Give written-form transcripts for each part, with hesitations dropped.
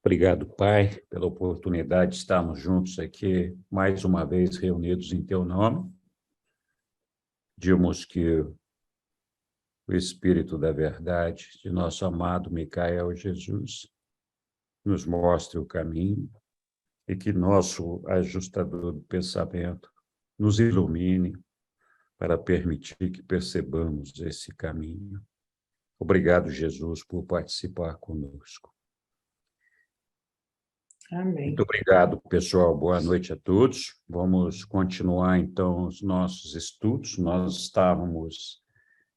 Obrigado, Pai, pela oportunidade de estarmos juntos aqui, mais uma vez reunidos em Teu nome. Pedimos que o Espírito da Verdade de nosso amado Micael Jesus nos mostre o caminho e que nosso ajustador do pensamento nos ilumine para permitir que percebamos esse caminho. Obrigado, Jesus, por participar conosco. Amém. Muito obrigado, pessoal. Boa noite a todos. Vamos continuar, então, os nossos estudos. Nós estávamos,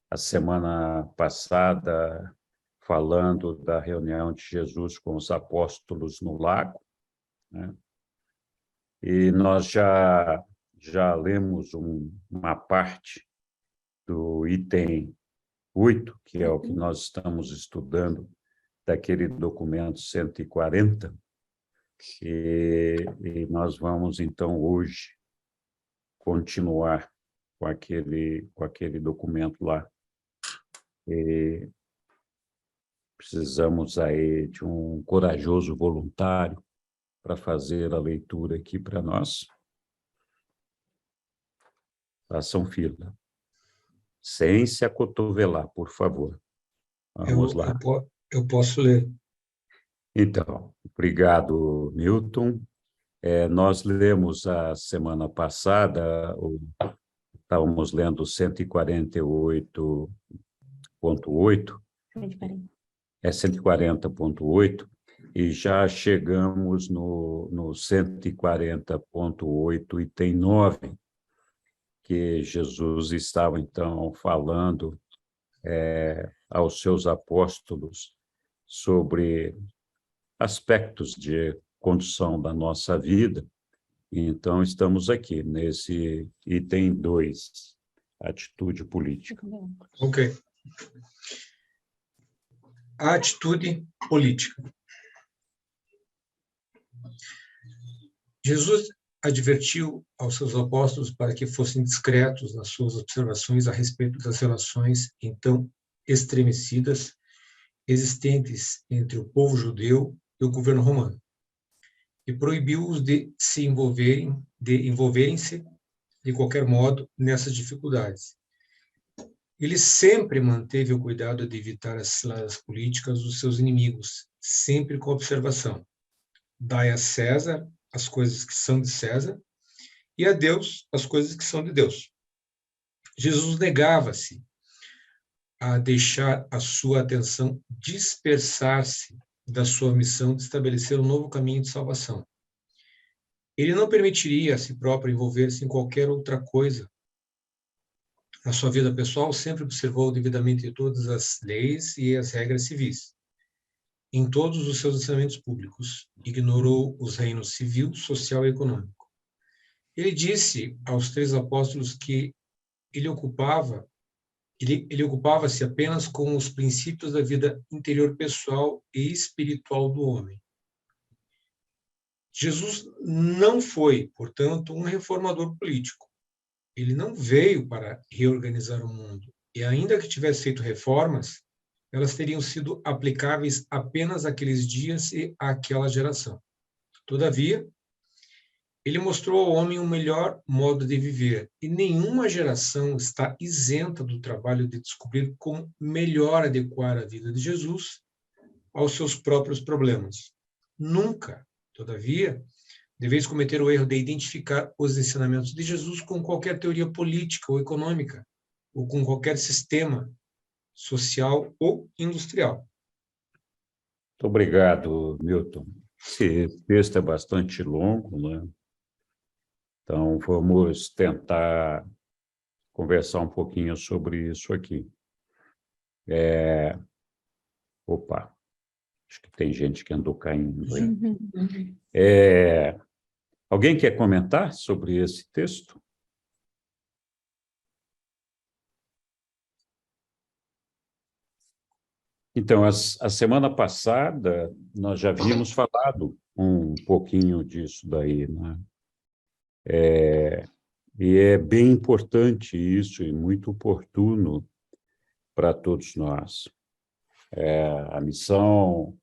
a semana passada, falando da reunião de Jesus com os apóstolos no lago, né? E nós já lemos uma parte do item 8, que é o que nós estamos estudando, daquele documento 140, e nós vamos, então, hoje, continuar com aquele documento lá. E precisamos aí de um corajoso voluntário para fazer a leitura aqui para nós. Façam fila. Sem se acotovelar, por favor. Vamos lá. Eu posso ler. Então, obrigado, Milton. Nós lemos a semana passada, estávamos lendo 148.8, 140.8, e já chegamos no 140.8, item 9, que Jesus estava, então, falando aos seus apóstolos sobre aspectos de condução da nossa vida. Então, estamos aqui nesse item 2, atitude política. Ok. A atitude política. Jesus advertiu aos seus apóstolos para que fossem discretos nas suas observações a respeito das relações então estremecidas existentes entre o povo judeu e o governo romano, e proibiu-os de envolverem-se de qualquer modo nessas dificuldades. Ele sempre manteve o cuidado de evitar as ciladas políticas dos seus inimigos, sempre com a observação: dai a César as coisas que são de César e a Deus as coisas que são de Deus. Jesus negava-se a deixar a sua atenção dispersar-se da sua missão de estabelecer um novo caminho de salvação. Ele não permitiria a si próprio envolver-se em qualquer outra coisa. Na sua vida pessoal, sempre observou devidamente todas as leis e as regras civis. Em todos os seus ensinamentos públicos, ignorou os reinos civil, social e econômico. Ele disse aos 3 apóstolos que ele ocupava-se apenas com os princípios da vida interior pessoal e espiritual do homem. Jesus não foi, portanto, um reformador político. Ele não veio para reorganizar o mundo. E ainda que tivesse feito reformas, elas teriam sido aplicáveis apenas àqueles dias e àquela geração. Todavia, ele mostrou ao homem um melhor modo de viver, e nenhuma geração está isenta do trabalho de descobrir como melhor adequar a vida de Jesus aos seus próprios problemas. Nunca, todavia, deveis cometer o erro de identificar os ensinamentos de Jesus com qualquer teoria política ou econômica, ou com qualquer sistema social ou industrial. Muito obrigado, Milton. Esse texto é bastante longo, né? Então, vamos tentar conversar um pouquinho sobre isso aqui. Opa, acho que tem gente que andou caindo aí. Alguém quer comentar sobre esse texto? Então, a semana passada, nós já havíamos falado um pouquinho disso daí, né? E é bem importante isso e muito oportuno para todos nós. A missão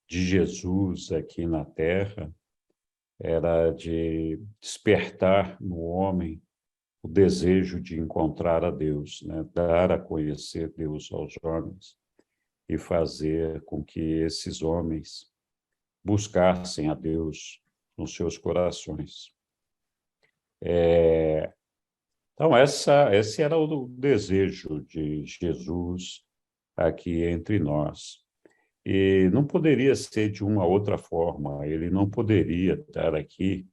de Jesus aqui na Terra era de despertar no homem o desejo de encontrar a Deus, né? Dar a conhecer Deus aos homens e fazer com que esses homens buscassem a Deus nos seus corações. Então, esse era o desejo de Jesus aqui entre nós. E não poderia ser de uma outra forma, ele não poderia estar aqui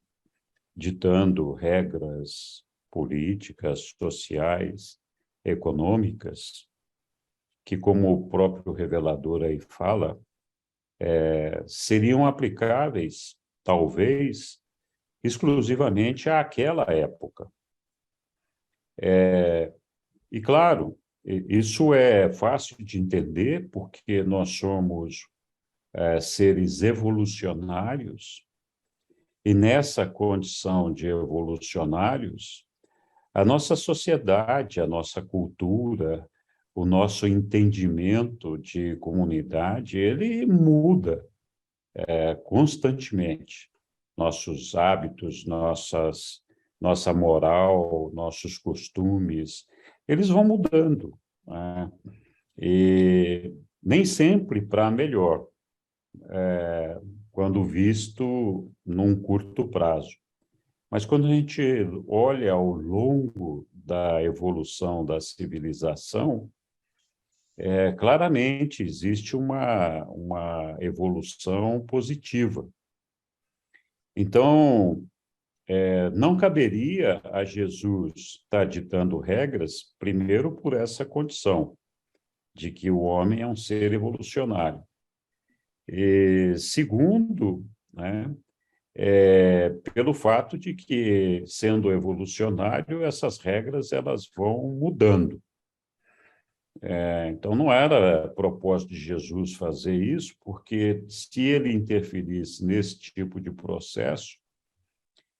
ditando regras políticas, sociais, econômicas, que, como o próprio revelador aí fala, seriam aplicáveis, talvez, exclusivamente àquela época. E, claro, isso é fácil de entender, porque nós somos seres evolucionários, e nessa condição de evolucionários, a nossa sociedade, a nossa cultura, o nosso entendimento de comunidade, ele muda constantemente. Nossos hábitos, nossa moral, nossos costumes, eles vão mudando, né? E nem sempre para melhor, quando visto num curto prazo. Mas quando a gente olha ao longo da evolução da civilização, claramente existe uma evolução positiva. Então, não caberia a Jesus estar ditando regras, primeiro por essa condição, de que o homem é um ser evolucionário. E segundo, né, pelo fato de que, sendo evolucionário, essas regras elas vão mudando. Então, não era propósito de Jesus fazer isso, porque se ele interferisse nesse tipo de processo,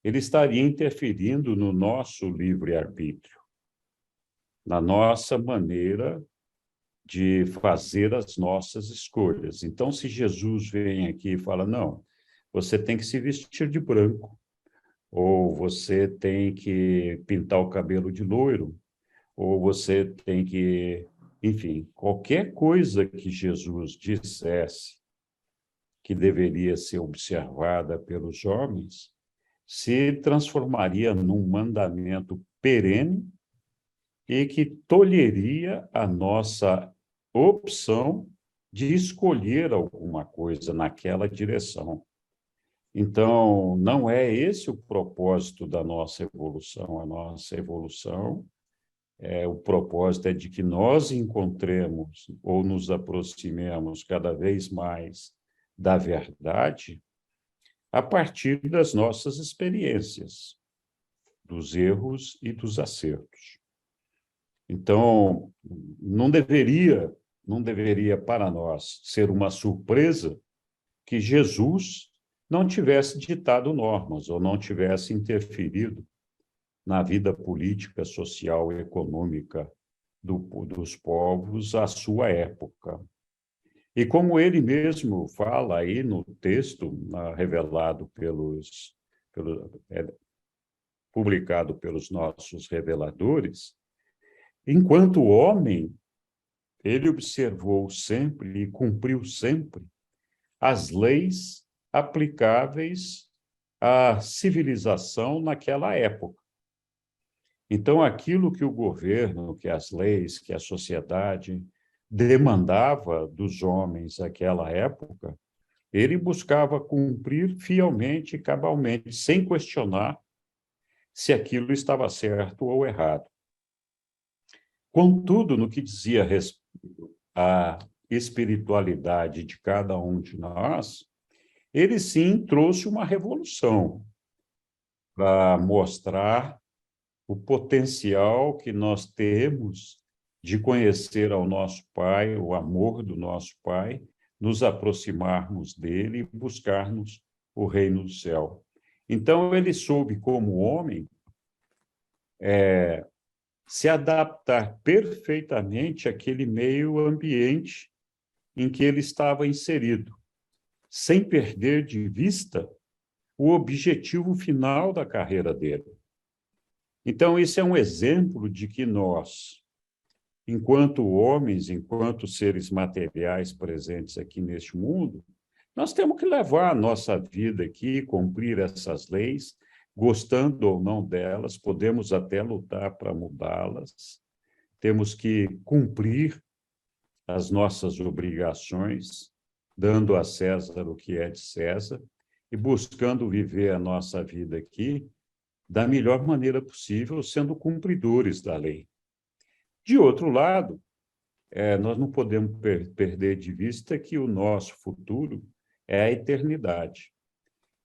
ele estaria interferindo no nosso livre-arbítrio, na nossa maneira de fazer as nossas escolhas. Então, se Jesus vem aqui e fala, não, você tem que se vestir de branco, ou você tem que pintar o cabelo de loiro, ou você tem que... Enfim, qualquer coisa que Jesus dissesse que deveria ser observada pelos homens, se transformaria num mandamento perene e que tolheria a nossa opção de escolher alguma coisa naquela direção. Então, não é esse o propósito da nossa evolução. A nossa evolução, o propósito é de que nós encontremos ou nos aproximemos cada vez mais da verdade a partir das nossas experiências, dos erros e dos acertos. Então, não deveria para nós ser uma surpresa que Jesus não tivesse ditado normas ou não tivesse interferido na vida política, social e econômica dos povos à sua época. E como ele mesmo fala aí no texto, revelado publicado pelos nossos reveladores, enquanto homem, ele observou sempre e cumpriu sempre as leis aplicáveis à civilização naquela época. Então, aquilo que o governo, que as leis, que a sociedade demandava dos homens naquela época, ele buscava cumprir fielmente e cabalmente, sem questionar se aquilo estava certo ou errado. Contudo, no que dizia respeito à espiritualidade de cada um de nós, ele sim trouxe uma revolução para mostrar o potencial que nós temos de conhecer ao nosso Pai, o amor do nosso Pai, nos aproximarmos dele e buscarmos o reino do céu. Então, ele soube, como homem, se adaptar perfeitamente àquele meio ambiente em que ele estava inserido. sem perder de vista o objetivo final da carreira dele. Então, isso é um exemplo de que nós, enquanto homens, enquanto seres materiais presentes aqui neste mundo, nós temos que levar a nossa vida aqui, cumprir essas leis, gostando ou não delas, podemos até lutar para mudá-las, temos que cumprir as nossas obrigações, dando a César o que é de César e buscando viver a nossa vida aqui da melhor maneira possível, sendo cumpridores da lei. De outro lado, nós não podemos perder de vista que o nosso futuro é a eternidade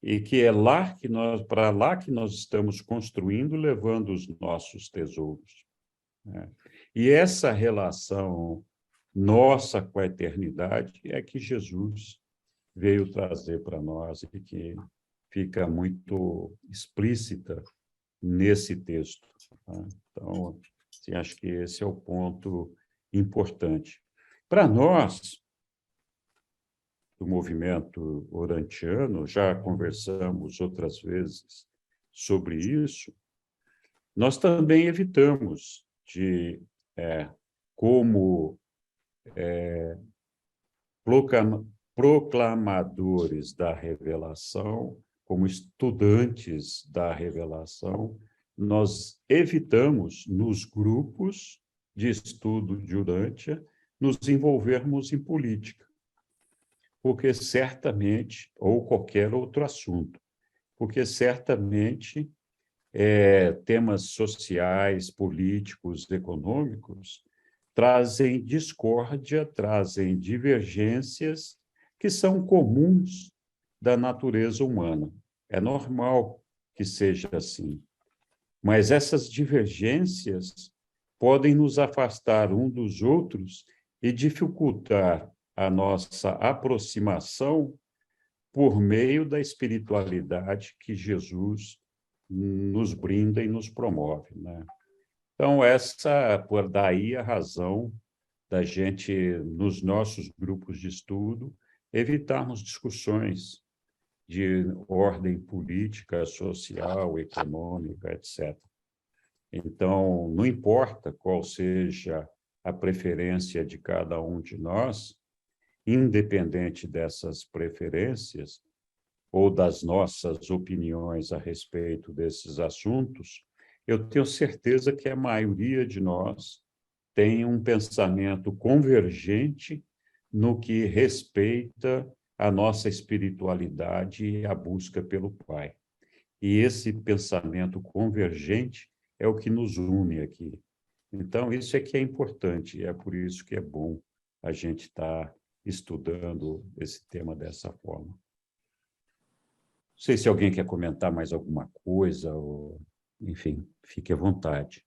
e que é lá que nós, para lá que nós estamos construindo, levando os nossos tesouros, né? E essa relação nossa com a eternidade é que Jesus veio trazer para nós e que fica muito explícita nesse texto, tá? Então, assim, acho que esse é o ponto importante. Para nós, do movimento orantiano, já conversamos outras vezes sobre isso, nós também evitamos de, como proclamadores da revelação, como estudantes da revelação, nós evitamos, nos grupos de estudo de Urântia, nos envolvermos em política, porque certamente, ou qualquer outro assunto, porque certamente temas sociais, políticos, econômicos, trazem discórdia, trazem divergências que são comuns da natureza humana. É normal que seja assim. Mas essas divergências podem nos afastar um dos outros e dificultar a nossa aproximação por meio da espiritualidade que Jesus nos brinda e nos promove, né? Então, por daí a razão da gente, nos nossos grupos de estudo, evitarmos discussões de ordem política, social, econômica, etc. Então, não importa qual seja a preferência de cada um de nós, independente dessas preferências ou das nossas opiniões a respeito desses assuntos, eu tenho certeza que a maioria de nós tem um pensamento convergente no que respeita a nossa espiritualidade e a busca pelo Pai. E esse pensamento convergente é o que nos une aqui. Então, isso é que é importante, e é por isso que é bom a gente estar estudando esse tema dessa forma. Não sei se alguém quer comentar mais alguma coisa, ou, enfim, fique à vontade.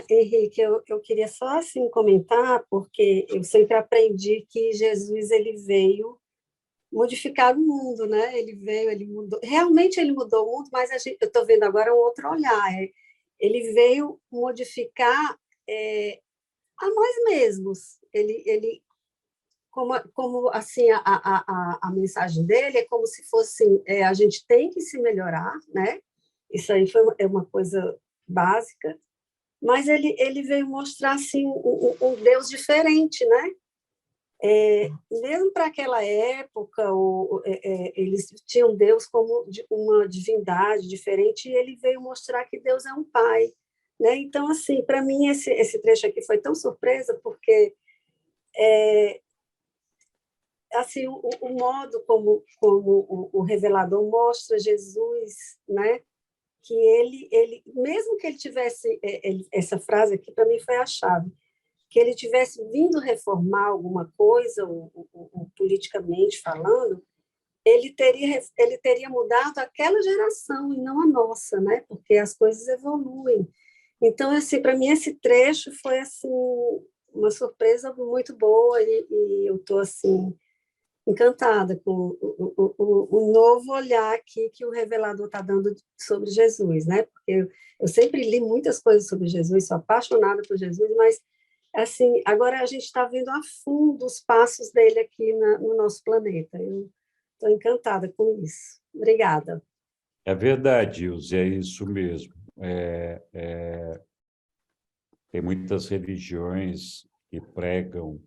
Henrique, eu queria só assim comentar, porque eu sempre aprendi que Jesus ele veio modificar o mundo, né? Ele mudou, realmente ele mudou o mundo, mas eu estou vendo agora um outro olhar. Ele veio modificar a nós mesmos. Ele como assim a mensagem dele é como se fosse a gente tem que se melhorar, né? Isso aí é uma coisa básica. Mas ele veio mostrar assim um Deus diferente, né? Mesmo para aquela época, eles tinham Deus como uma divindade diferente, e ele veio mostrar que Deus é um pai, né? Então, assim, para mim esse trecho aqui foi tão surpresa, porque assim o modo como o revelador mostra Jesus, né? Que ele mesmo que ele tivesse essa frase aqui para mim foi a chave, que ele tivesse vindo reformar alguma coisa politicamente falando, ele teria mudado aquela geração e não a nossa, né? Porque as coisas evoluem. Então, assim, para mim esse trecho foi assim uma surpresa muito boa, e eu estou assim encantada com o novo olhar aqui que o revelador está dando sobre Jesus, né? Porque eu sempre li muitas coisas sobre Jesus, sou apaixonada por Jesus, mas assim, agora a gente está vendo a fundo os passos dele aqui no nosso planeta. Eu estou encantada com isso. Obrigada. É verdade, Ilse, é isso mesmo. Tem muitas religiões que pregam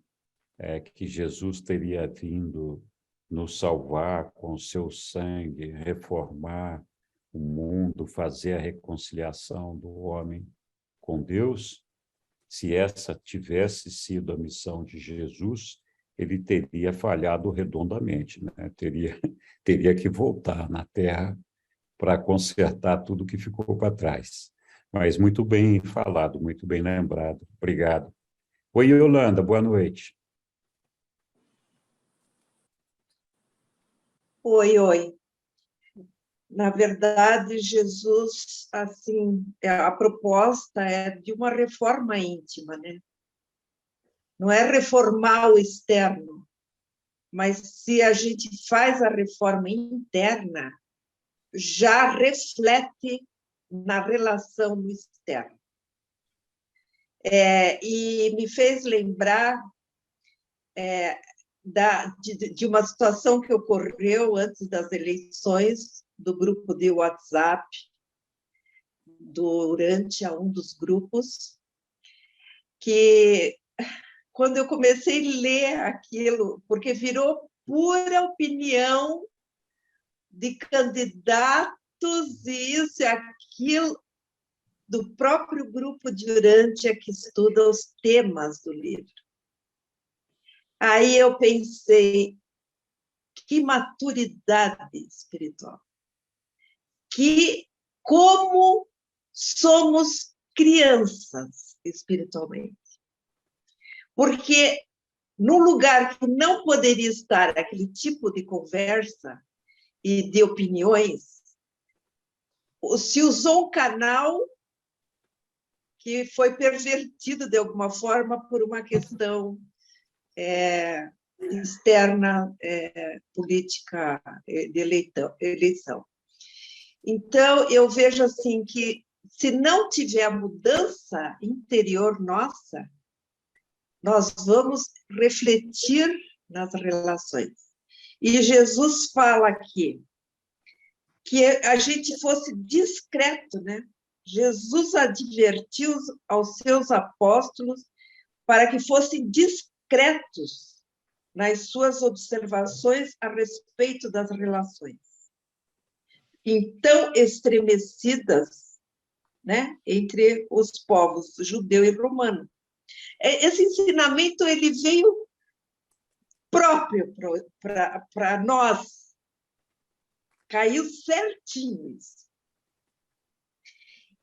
que Jesus teria vindo nos salvar com seu sangue, reformar o mundo, fazer a reconciliação do homem com Deus. Se essa tivesse sido a missão de Jesus, ele teria falhado redondamente, né? Teria que voltar na Terra para consertar tudo que ficou para trás. Mas muito bem falado, muito bem lembrado. Obrigado. Oi, Yolanda, boa noite. Oi, oi. Na verdade, Jesus, assim, a proposta é de uma reforma íntima, né? Não é reformar o externo, mas se a gente faz a reforma interna, já reflete na relação no externo. E me fez lembrar de uma situação que ocorreu antes das eleições, do grupo de WhatsApp, durante um dos grupos, que quando eu comecei a ler aquilo, porque virou pura opinião de candidatos, isso e aquilo, do próprio grupo de Urântia que estuda os temas do livro. Aí eu pensei, que maturidade espiritual, como somos crianças espiritualmente. Porque num lugar que não poderia estar aquele tipo de conversa e de opiniões, se usou um canal que foi pervertido de alguma forma por uma questão externa, política de eleição. Então, eu vejo assim que, se não tiver a mudança interior nossa, nós vamos refletir nas relações. E Jesus fala aqui que a gente fosse discreto, né? Jesus advertiu aos seus apóstolos para que fossem discretos nas suas observações a respeito das relações. Então, estremecidas, né, entre os povos judeu e romano. Esse ensinamento ele veio próprio para nós. Caiu certinho isso.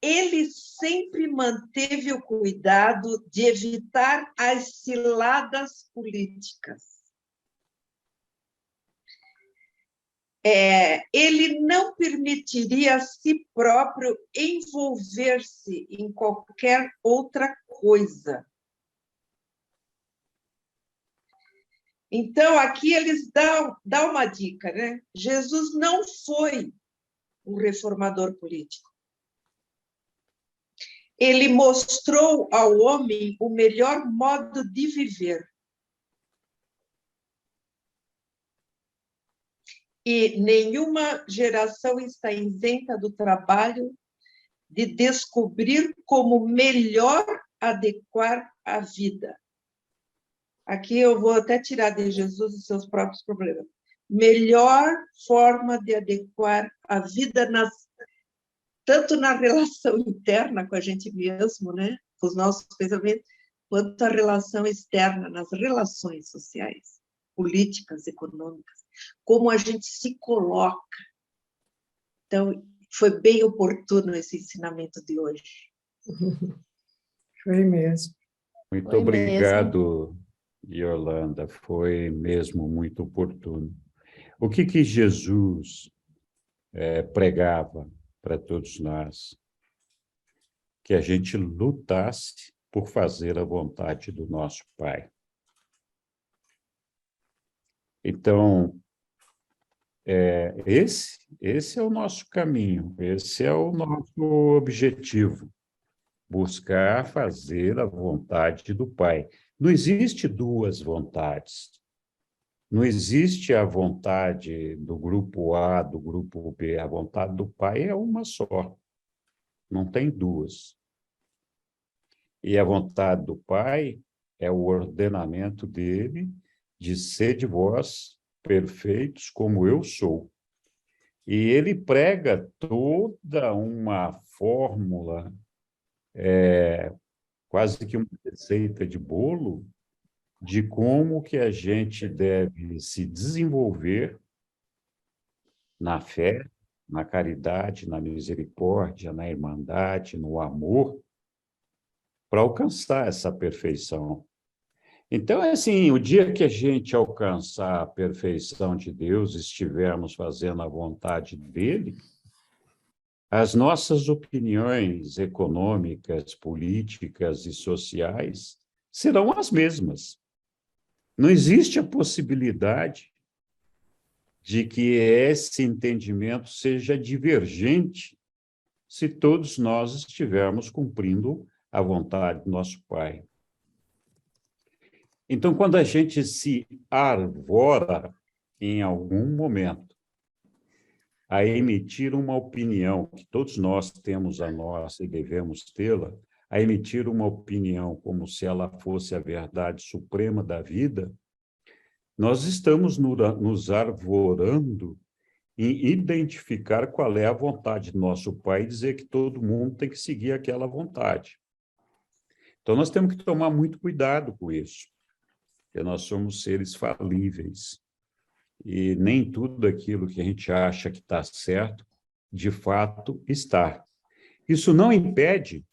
Ele sempre manteve o cuidado de evitar as ciladas políticas. Ele não permitiria a si próprio envolver-se em qualquer outra coisa. Então, aqui eles dão uma dica, né? Jesus não foi um reformador político. Ele mostrou ao homem o melhor modo de viver. E nenhuma geração está isenta do trabalho de descobrir como melhor adequar a vida. Aqui eu vou até tirar de Jesus os seus próprios problemas. Melhor forma de adequar a vida, tanto na relação interna com a gente mesmo, né, com os nossos pensamentos, quanto a relação externa, nas relações sociais, políticas, econômicas, como a gente se coloca. Então, foi bem oportuno esse ensinamento de hoje. Foi mesmo. Muito Foi obrigado, Yolanda. Foi mesmo muito oportuno. O que Jesus pregava para todos nós? Que a gente lutasse por fazer a vontade do nosso Pai. Então, esse é o nosso caminho, esse é o nosso objetivo. buscar fazer a vontade do Pai. Não existe duas vontades. Não existe a vontade do grupo A, do grupo B. A vontade do Pai é uma só. Não tem duas. E a vontade do Pai é o ordenamento dele de sede vós perfeitos como eu sou. E ele prega toda uma fórmula, quase que uma receita de bolo, de como que a gente deve se desenvolver na fé, na caridade, na misericórdia, na irmandade, no amor, para alcançar essa perfeição. Então, é assim, o dia que a gente alcançar a perfeição de Deus, estivermos fazendo a vontade dele, as nossas opiniões econômicas, políticas e sociais serão as mesmas. Não existe a possibilidade de que esse entendimento seja divergente se todos nós estivermos cumprindo a vontade do nosso Pai. Então, quando a gente se arvora em algum momento a emitir uma opinião, que todos nós temos a nossa e devemos tê-la, a emitir uma opinião como se ela fosse a verdade suprema da vida, nós estamos nos arvorando em identificar qual é a vontade do nosso Pai e dizer que todo mundo tem que seguir aquela vontade. Então, nós temos que tomar muito cuidado com isso, porque nós somos seres falíveis. E nem tudo aquilo que a gente acha que está certo, de fato, está. Isso não impede,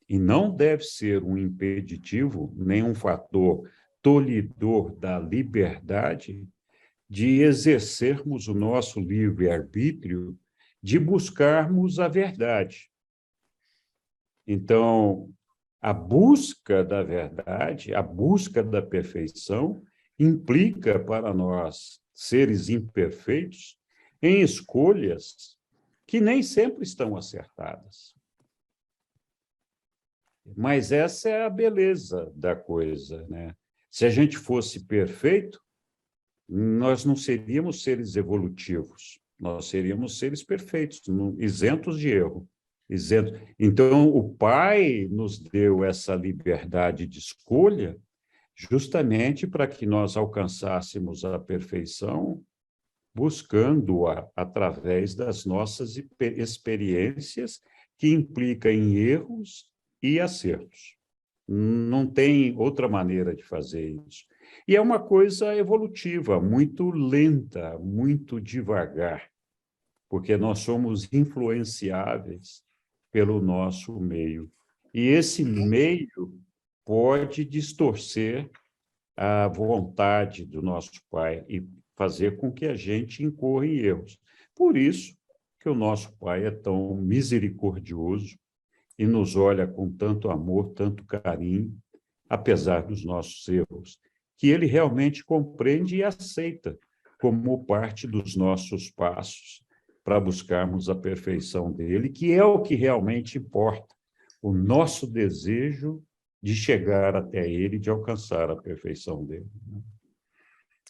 e não deve ser um impeditivo, nem um fator tolhidor da liberdade, de exercermos o nosso livre-arbítrio, de buscarmos a verdade. Então, a busca da verdade, a busca da perfeição, implica para nós, seres imperfeitos, em escolhas que nem sempre estão acertadas. Mas essa é a beleza da coisa, né? Se a gente fosse perfeito, nós não seríamos seres evolutivos, nós seríamos seres perfeitos, isentos de erro. Então, o Pai nos deu essa liberdade de escolha justamente para que nós alcançássemos a perfeição, buscando-a através das nossas experiências, que implica em erros e acertos. Não tem outra maneira de fazer isso. E é uma coisa evolutiva, muito lenta, muito devagar, porque nós somos influenciáveis pelo nosso meio. E esse meio pode distorcer a vontade do nosso Pai e fazer com que a gente incorra em erros. Por isso que o nosso Pai é tão misericordioso e nos olha com tanto amor, tanto carinho, apesar dos nossos erros, que ele realmente compreende e aceita como parte dos nossos passos para buscarmos a perfeição dele, que é o que realmente importa, o nosso desejo de chegar até ele, de alcançar a perfeição dele.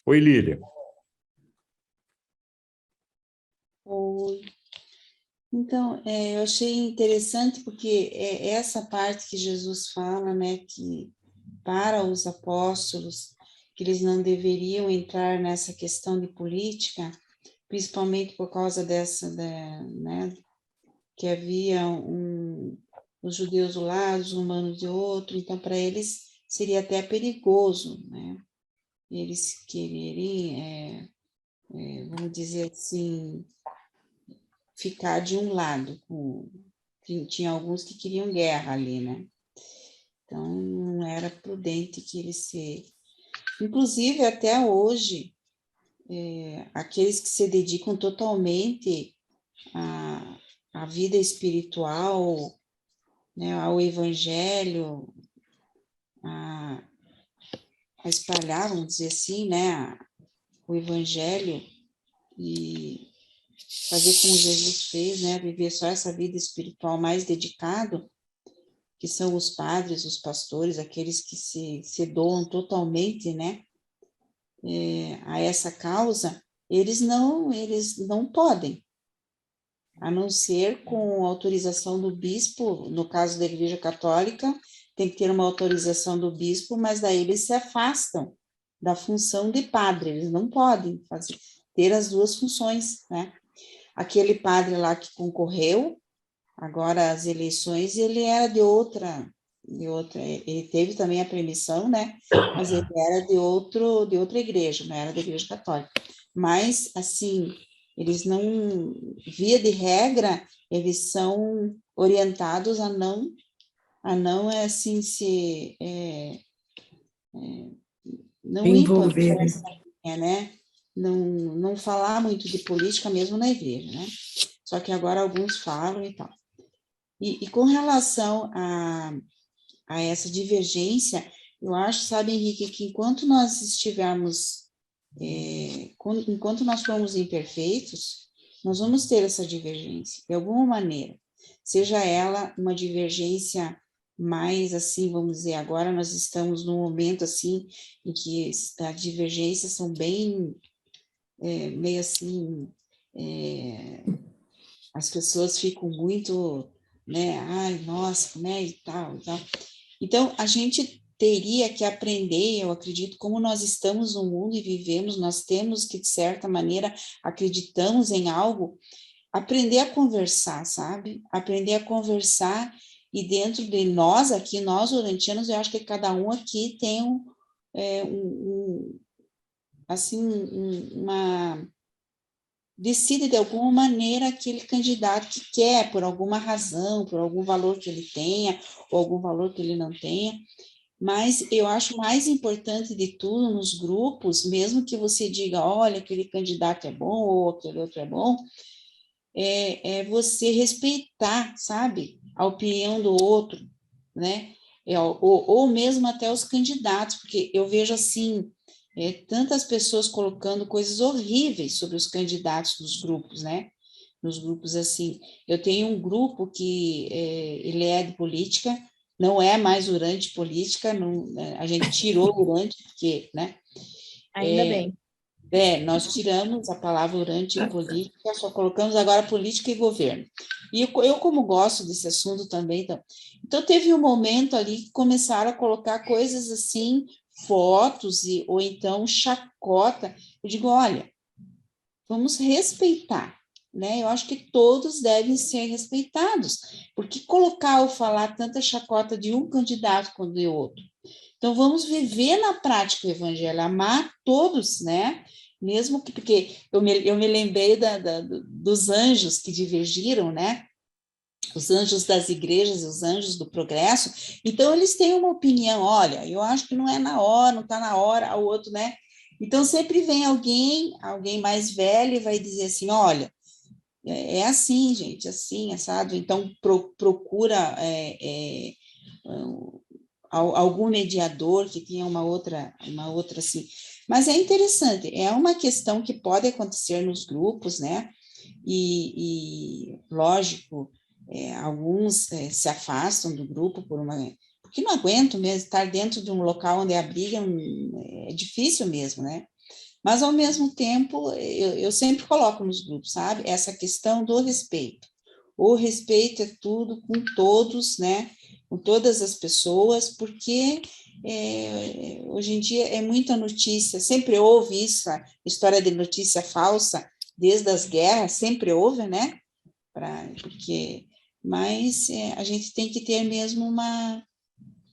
Oi, Lília. Oi. Então, eu achei interessante porque essa parte que Jesus fala, né, que para os apóstolos, que eles não deveriam entrar nessa questão de política, principalmente por causa né, que havia os judeus do lado, os romanos de outro, então para eles seria até perigoso, né, eles quererem, vamos dizer assim, ficar de um lado, tinha alguns que queriam guerra ali, né? Então, não era prudente que eles se... Inclusive, até hoje, aqueles que se dedicam totalmente à vida espiritual, né, ao evangelho, a espalhar, vamos dizer assim, né, o evangelho e fazer como Jesus fez, né, viver só essa vida espiritual mais dedicado, que são os padres, os pastores, aqueles que se doam totalmente, né, a essa causa, eles não podem, a não ser com autorização do bispo. No caso da Igreja Católica, tem que ter uma autorização do bispo, mas daí eles se afastam da função de padre, eles não podem ter as duas funções, né? Aquele padre lá que concorreu, agora às eleições, ele era de outra, ele teve também a permissão, né? Mas ele era de outra igreja, não era da Igreja Católica. Mas, assim, eles não, via de regra, eles são orientados a não assim, não ir para Envolverem. né? Não falar muito de política mesmo na igreja, né? Só que agora alguns falam e tal. E com relação a essa divergência, eu acho, sabe, Henrique, que enquanto nós estivermos, enquanto nós formos imperfeitos, nós vamos ter essa divergência, de alguma maneira. Seja ela uma divergência mais, assim, vamos dizer, agora nós estamos num momento, assim, em que as divergências são bem, meio assim, as pessoas ficam muito, né, ai, nossa, né, e tal, e tal. Então, a gente teria que aprender, eu acredito, como nós estamos no mundo e vivemos, nós temos que, de certa maneira, acreditamos em algo, aprender a conversar, sabe? Aprender a conversar, e dentro de nós aqui, nós urantianos, eu acho que cada um aqui tem uma decide de alguma maneira aquele candidato que quer, por alguma razão, por algum valor que ele tenha, ou algum valor que ele não tenha. Mas eu acho mais importante de tudo nos grupos, mesmo que você diga, olha, aquele candidato é bom, ou aquele outro é bom, é você respeitar, sabe, a opinião do outro, né? Ou mesmo até os candidatos, porque eu vejo assim, tantas pessoas colocando coisas horríveis sobre os candidatos dos grupos, né? Nos grupos assim, eu tenho um grupo que ele é de política, não é mais Urante Política, não, a gente tirou Urante, porque, né? Ainda bem. Nós tiramos a palavra Urante e política, só colocamos agora política e governo. E eu como gosto desse assunto também, então teve um momento ali que começaram a colocar coisas assim, fotos, ou então chacota. Eu digo, olha, vamos respeitar, né? Eu acho que todos devem ser respeitados, porque colocar ou falar tanta chacota de um candidato quanto de outro. Então, vamos viver na prática o evangelho, amar todos, né? Mesmo que, porque eu me lembrei dos anjos que divergiram, né? Os anjos das igrejas e os anjos do progresso. Então, eles têm uma opinião, olha, eu acho que não é na hora, não está na hora, o outro, né? Então, sempre vem alguém mais velho e vai dizer assim, olha, é assim, gente, assim, assado. Então, procura algum mediador que tenha uma outra assim. Mas é interessante, é uma questão que pode acontecer nos grupos, né? E lógico, alguns se afastam do grupo porque não aguentam mesmo estar dentro de um local onde a briga é difícil mesmo, né? Mas, ao mesmo tempo, eu sempre coloco nos grupos, sabe? Essa questão do respeito. O respeito é tudo com todos, né? Com todas as pessoas, porque hoje em dia é muita notícia, sempre houve isso, a história de notícia falsa, desde as guerras, sempre houve, né? Mas a gente tem que ter mesmo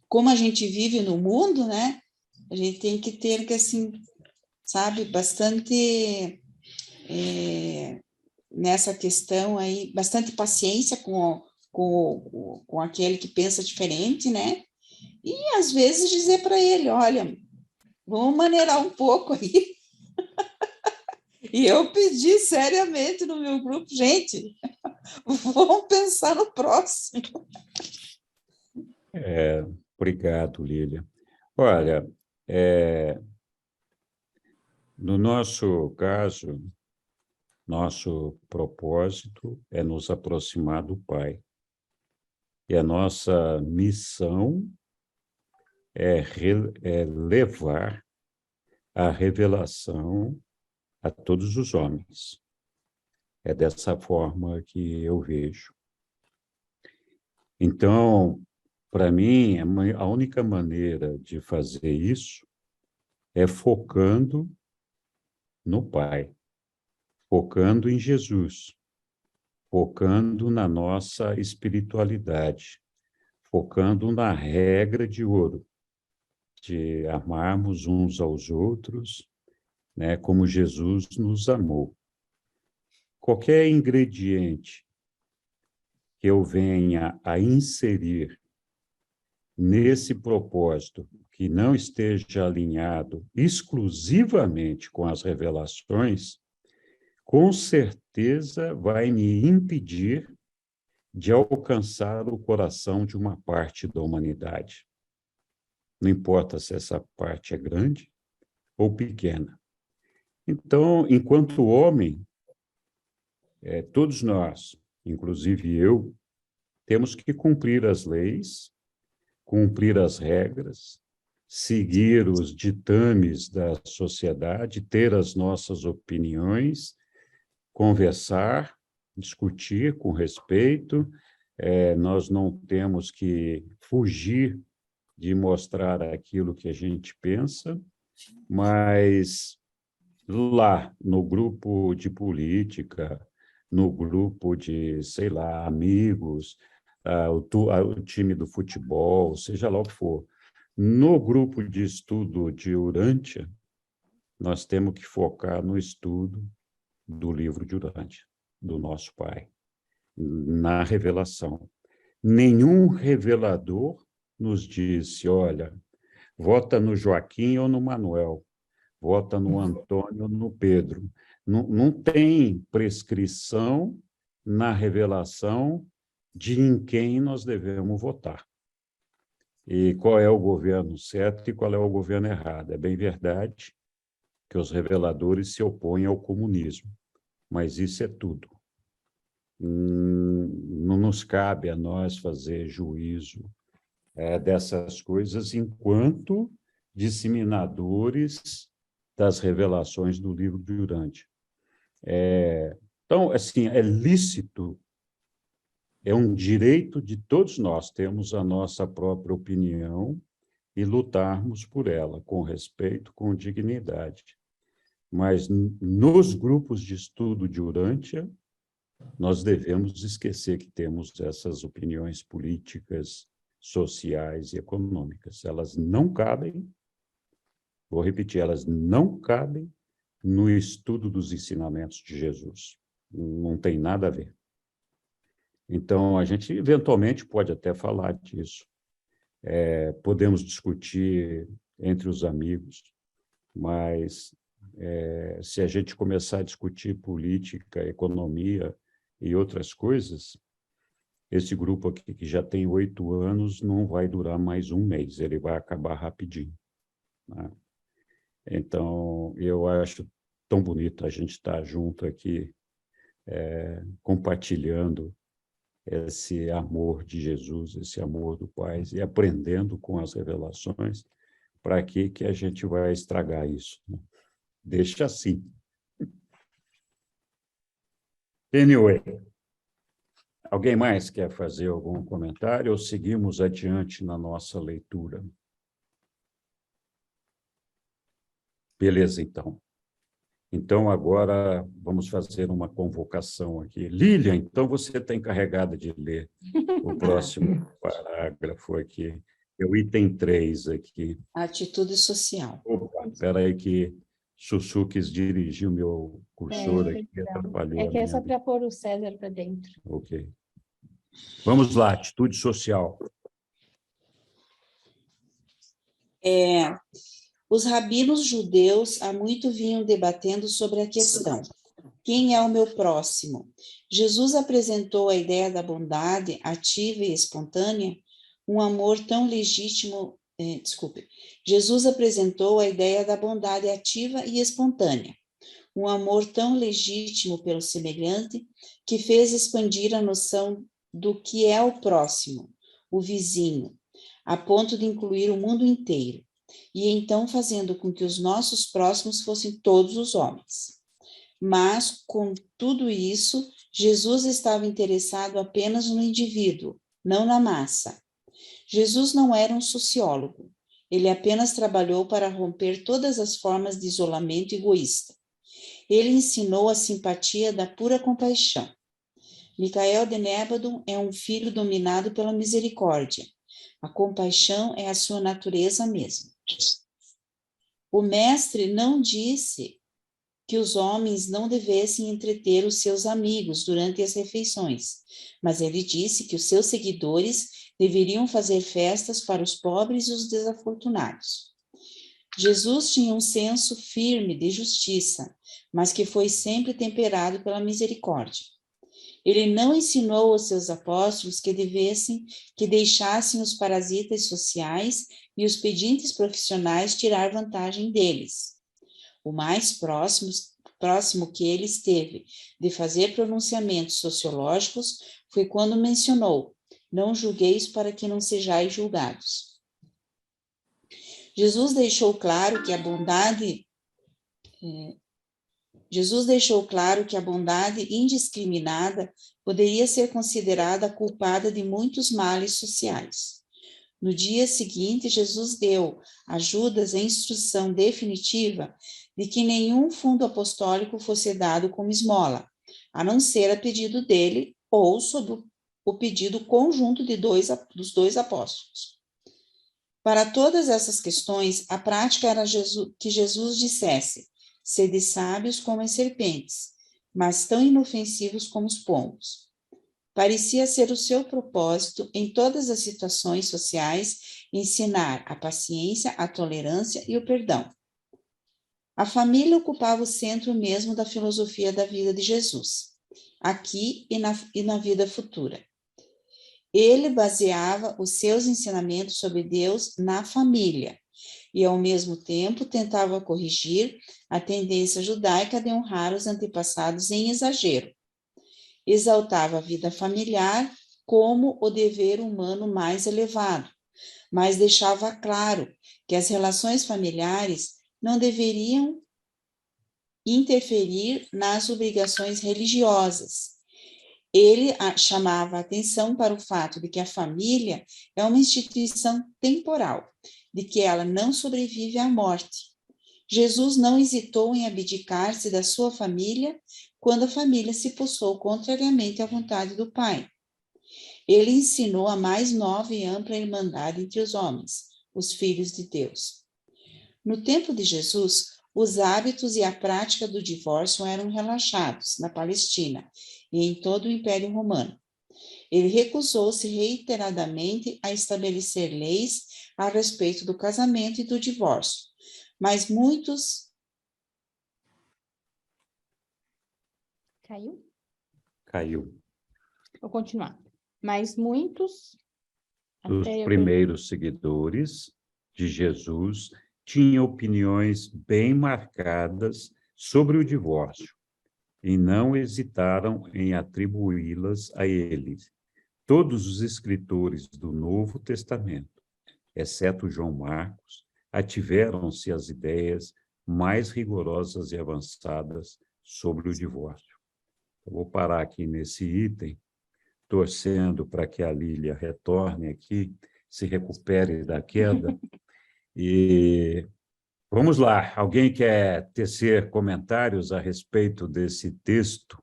como a gente vive no mundo, né? A gente tem que ter que, assim, sabe, bastante nessa questão aí, bastante paciência com aquele que pensa diferente, né? E às vezes dizer para ele, olha, vamos maneirar um pouco aí. E eu pedi seriamente no meu grupo, gente, vamos pensar no próximo. Obrigado, Lília. Olha, no nosso caso, nosso propósito é nos aproximar do Pai. E a nossa missão é levar a revelação a todos os homens. É dessa forma que eu vejo. Então, para mim, a única maneira de fazer isso é focando no Pai, focando em Jesus, focando na nossa espiritualidade, focando na regra de ouro, de amarmos uns aos outros, né, como Jesus nos amou. Qualquer ingrediente que eu venha a inserir nesse propósito que não esteja alinhado exclusivamente com as revelações, com certeza vai me impedir de alcançar o coração de uma parte da humanidade. Não importa se essa parte é grande ou pequena. Então, enquanto homem, todos nós, inclusive eu, temos que cumprir as leis, cumprir as regras, seguir os ditames da sociedade, ter as nossas opiniões, conversar, discutir com respeito. Nós não temos que fugir de mostrar aquilo que a gente pensa, mas lá no grupo de política, no grupo de, sei lá, amigos, o time do futebol, seja lá o que for, no grupo de estudo de Urântia, nós temos que focar no estudo do livro de Urântia, do nosso Pai, na revelação. Nenhum revelador nos disse, olha, vota no Joaquim ou no Manuel, vota no Antônio ou no Pedro. Não tem prescrição na revelação de em quem nós devemos votar. E qual é o governo certo e qual é o governo errado. É bem verdade que os reveladores se opõem ao comunismo, mas isso é tudo. Não nos cabe a nós fazer juízo dessas coisas enquanto disseminadores das revelações do livro de Urântia. Então, assim, é lícito, é um direito de todos nós termos a nossa própria opinião e lutarmos por ela, com respeito, com dignidade. Mas nos grupos de estudo de Urântia, nós devemos esquecer que temos essas opiniões políticas, sociais e econômicas. Elas não cabem, vou repetir, elas não cabem no estudo dos ensinamentos de Jesus. Não tem nada a ver. Então, a gente eventualmente pode até falar disso. Podemos discutir entre os amigos, mas se a gente começar a discutir política, economia e outras coisas, esse grupo aqui, que já tem 8 anos, não vai durar mais um mês, ele vai acabar rapidinho, né? Então, eu acho tão bonito a gente estar junto aqui, compartilhando esse amor de Jesus, esse amor do Pai, e aprendendo com as revelações. Para que a gente vai estragar isso, né? Deixa assim. Anyway, alguém mais quer fazer algum comentário ou seguimos adiante na nossa leitura? Beleza, então. Então, agora vamos fazer uma convocação aqui. Lília, então você está encarregada de ler o próximo parágrafo aqui. É o item 3 aqui. Atitude social. Opa, espera aí que Sussu quis dirigir o meu cursor aqui, atrapalhou. É que é só para pôr o César para dentro. Ok. Vamos lá, atitude social. Os rabinos judeus há muito vinham debatendo sobre a questão: quem é o meu próximo? Jesus apresentou a ideia da bondade ativa e espontânea, um amor tão legítimo. Jesus apresentou a ideia da bondade ativa e espontânea, um amor tão legítimo pelo semelhante, que fez expandir a noção do que é o próximo, o vizinho, a ponto de incluir o mundo inteiro, e então fazendo com que os nossos próximos fossem todos os homens. Mas, com tudo isso, Jesus estava interessado apenas no indivíduo, não na massa. Jesus não era um sociólogo. Ele apenas trabalhou para romper todas as formas de isolamento egoísta. Ele ensinou a simpatia da pura compaixão. Micael de Nébado é um filho dominado pela misericórdia. A compaixão é a sua natureza mesma. O mestre não disse que os homens não devessem entreter os seus amigos durante as refeições, mas ele disse que os seus seguidores deveriam fazer festas para os pobres e os desafortunados. Jesus tinha um senso firme de justiça, mas que foi sempre temperado pela misericórdia. Ele não ensinou aos seus apóstolos que deixassem os parasitas sociais e os pedintes profissionais tirar vantagem deles. O mais próximo que ele esteve de fazer pronunciamentos sociológicos foi quando mencionou: não julgueis para que não sejais julgados. Jesus deixou claro que a bondade indiscriminada poderia ser considerada a culpada de muitos males sociais. No dia seguinte, Jesus deu a Judas a instrução definitiva de que nenhum fundo apostólico fosse dado como esmola, a não ser a pedido dele ou sob o pedido conjunto dos dois apóstolos. Para todas essas questões, a prática era que Jesus dissesse: sede sábios como as serpentes, mas tão inofensivos como os pombos. Parecia ser o seu propósito, em todas as situações sociais, ensinar a paciência, a tolerância e o perdão. A família ocupava o centro mesmo da filosofia da vida de Jesus, aqui e na vida futura. Ele baseava os seus ensinamentos sobre Deus na família e, ao mesmo tempo, tentava corrigir a tendência judaica de honrar os antepassados em exagero. Exaltava a vida familiar como o dever humano mais elevado, mas deixava claro que as relações familiares não deveriam interferir nas obrigações religiosas. Ele chamava a atenção para o fato de que a família é uma instituição temporal, de que ela não sobrevive à morte. Jesus não hesitou em abdicar-se da sua família quando a família se postou contrariamente à vontade do Pai. Ele ensinou a mais nova e ampla irmandade entre os homens, os filhos de Deus. No tempo de Jesus, os hábitos e a prática do divórcio eram relaxados na Palestina e em todo o Império Romano. Ele recusou-se reiteradamente a estabelecer leis a respeito do casamento e do divórcio, mas muitos... Caiu? Caiu. Vou continuar. Mas muitos... Os primeiros seguidores de Jesus tinham opiniões bem marcadas sobre o divórcio e não hesitaram em atribuí-las a ele. Todos os escritores do Novo Testamento, exceto João Marcos, ativeram-se às ideias mais rigorosas e avançadas sobre o divórcio. Eu vou parar aqui nesse item, torcendo para que a Lília retorne aqui, se recupere da queda. E vamos lá, alguém quer tecer comentários a respeito desse texto?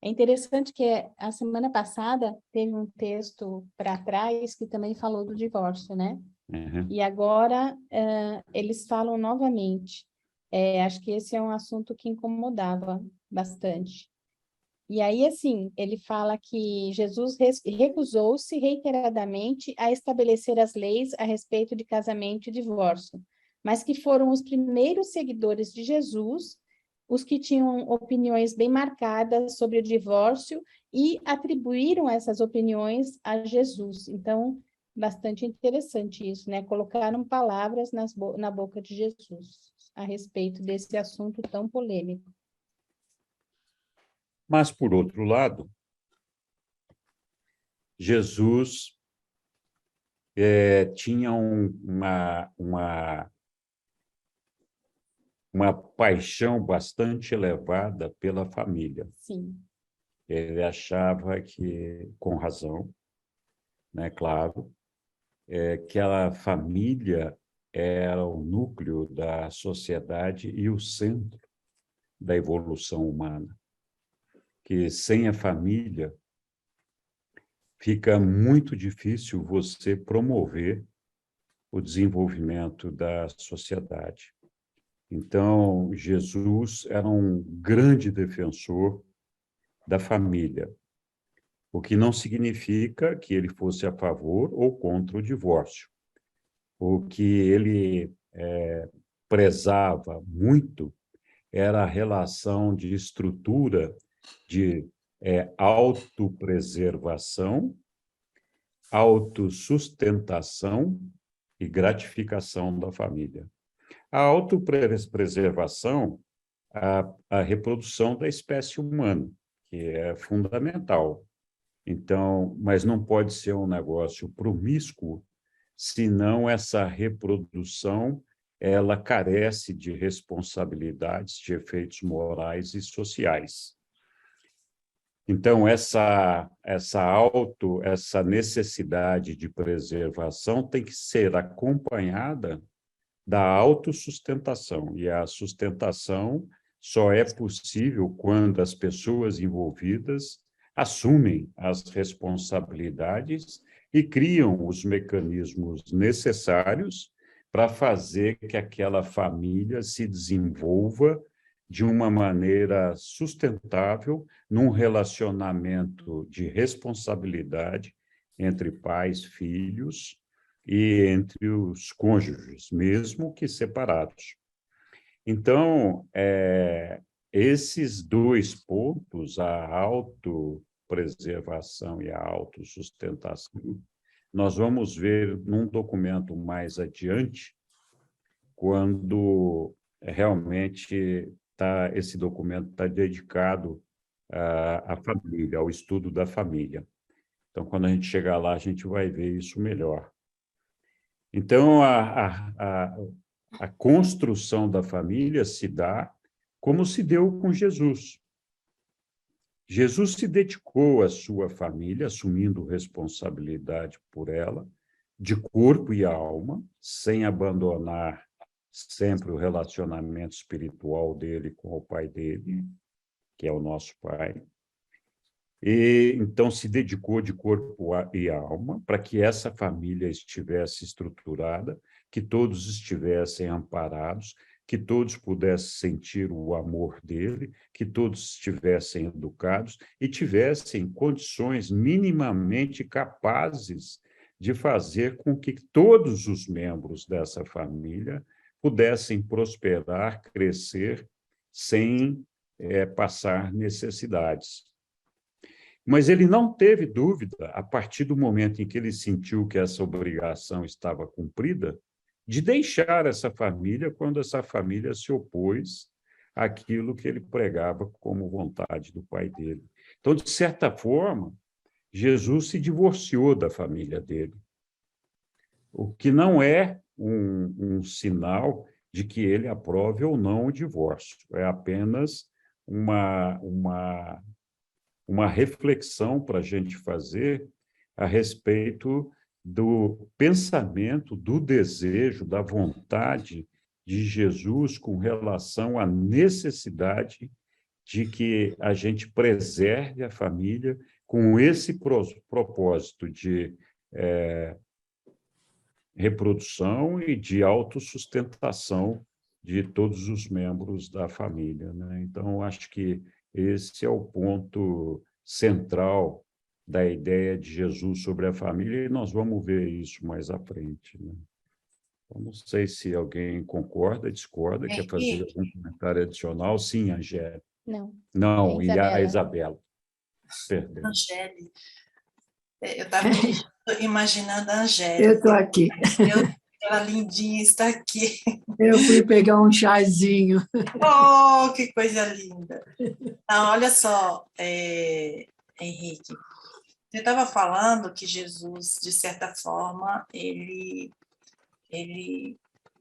É interessante que a semana passada teve um texto para trás que também falou do divórcio, né? Uhum. E agora eles falam novamente. Acho que esse é um assunto que incomodava bastante. E aí, assim, ele fala que Jesus recusou-se reiteradamente a estabelecer as leis a respeito de casamento e divórcio, mas que foram os primeiros seguidores de Jesus os que tinham opiniões bem marcadas sobre o divórcio e atribuíram essas opiniões a Jesus. Então, bastante interessante isso, né? Colocaram palavras na boca de Jesus a respeito desse assunto tão polêmico. Mas, por outro lado, Jesus tinha uma paixão bastante elevada pela família. Sim. Ele achava que, com razão, né, claro, que a família era o núcleo da sociedade e o centro da evolução humana. Que sem a família fica muito difícil você promover o desenvolvimento da sociedade. Então, Jesus era um grande defensor da família, o que não significa que ele fosse a favor ou contra o divórcio. O que ele prezava muito era a relação de estrutura de autopreservação, autossustentação e gratificação da família. A autopreservação, a reprodução da espécie humana, que é fundamental. Então, mas não pode ser um negócio promíscuo, senão essa reprodução ela carece de responsabilidades, de efeitos morais e sociais. Então, essa necessidade de preservação tem que ser acompanhada da autossustentação, e a sustentação só é possível quando as pessoas envolvidas assumem as responsabilidades e criam os mecanismos necessários para fazer que aquela família se desenvolva de uma maneira sustentável num relacionamento de responsabilidade entre pais, filhos e entre os cônjuges, mesmo que separados. Então, esses dois pontos, a autopreservação e a autossustentação, nós vamos ver num documento mais adiante, quando realmente esse documento está dedicado à família, ao estudo da família. Então, quando a gente chegar lá, a gente vai ver isso melhor. Então, a construção da família se dá como se deu com Jesus. Jesus se dedicou à sua família, assumindo responsabilidade por ela, de corpo e alma, sem abandonar sempre o relacionamento espiritual dele com o pai dele, que é o nosso pai. E então se dedicou de corpo e alma para que essa família estivesse estruturada, que todos estivessem amparados, que todos pudessem sentir o amor dele, que todos estivessem educados e tivessem condições minimamente capazes de fazer com que todos os membros dessa família pudessem prosperar, crescer, sem passar necessidades. Mas ele não teve dúvida, a partir do momento em que ele sentiu que essa obrigação estava cumprida, de deixar essa família quando essa família se opôs àquilo que ele pregava como vontade do pai dele. Então, de certa forma, Jesus se divorciou da família dele, o que não é um sinal de que ele aprove ou não o divórcio, é apenas uma reflexão para a gente fazer a respeito do pensamento, do desejo, da vontade de Jesus com relação à necessidade de que a gente preserve a família com esse propósito de reprodução e de autossustentação de todos os membros da família, né? Então, acho que esse é o ponto central da ideia de Jesus sobre a família, e nós vamos ver isso mais à frente, né? Eu não sei se alguém concorda, discorda, quer fazer algum comentário adicional. Sim, Angélica. Não, e a Isabela. Perdão. Angélica. Eu estava imaginando a Angélica. Eu estou aqui. Ela lindinha está aqui. Eu fui pegar um chazinho. Oh, que coisa linda. Não, olha só, Henrique, você estava falando que Jesus, de certa forma, ele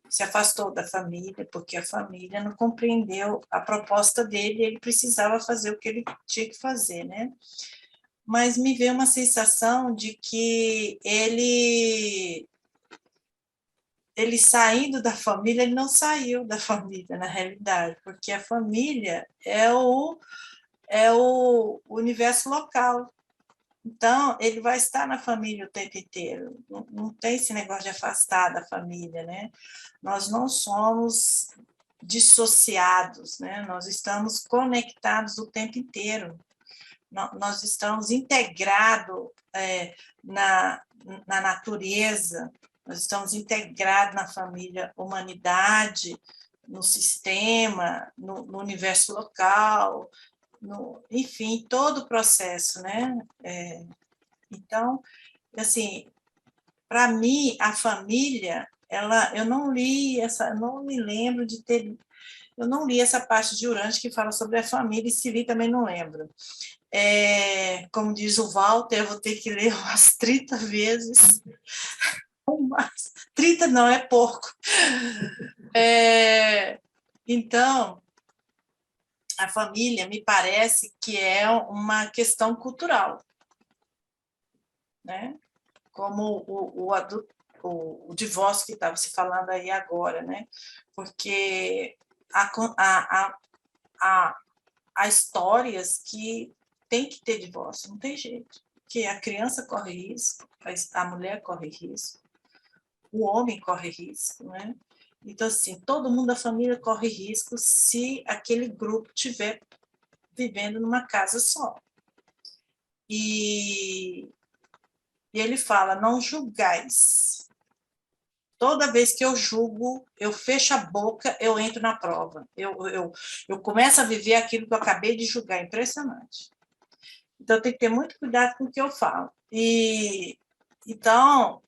se afastou da família, porque a família não compreendeu a proposta dele, ele precisava fazer o que ele tinha que fazer, né? Mas me veio uma sensação de que ele saindo da família, ele não saiu da família, na realidade, porque a família é o universo local. Então, ele vai estar na família o tempo inteiro. Não tem esse negócio de afastar da família, né? Nós não somos dissociados, né? Nós estamos conectados o tempo inteiro. Nós estamos integrados na natureza, nós estamos integrados na família humanidade, no sistema, no universo local, enfim, todo o processo, né? Então, assim, para mim, a família, eu não li não me lembro de ter, eu não li essa parte de Urantia que fala sobre a família, e se li também não lembro. Como diz o Walter, eu vou ter que ler umas 30 vezes. 30 não, é pouco. Então, a família me parece que é uma questão cultural, né? Como o divórcio que estava se falando aí agora, né? Porque há histórias que tem que ter divórcio, não tem jeito. Porque a criança corre risco, a mulher corre risco, o homem corre risco, né? Então, assim, todo mundo da família corre risco se aquele grupo estiver vivendo numa casa só. E ele fala, não julgais. Toda vez que eu julgo, eu fecho a boca, eu entro na prova. Eu começo a viver aquilo que eu acabei de julgar. Impressionante. Então, tem que ter muito cuidado com o que eu falo. Então,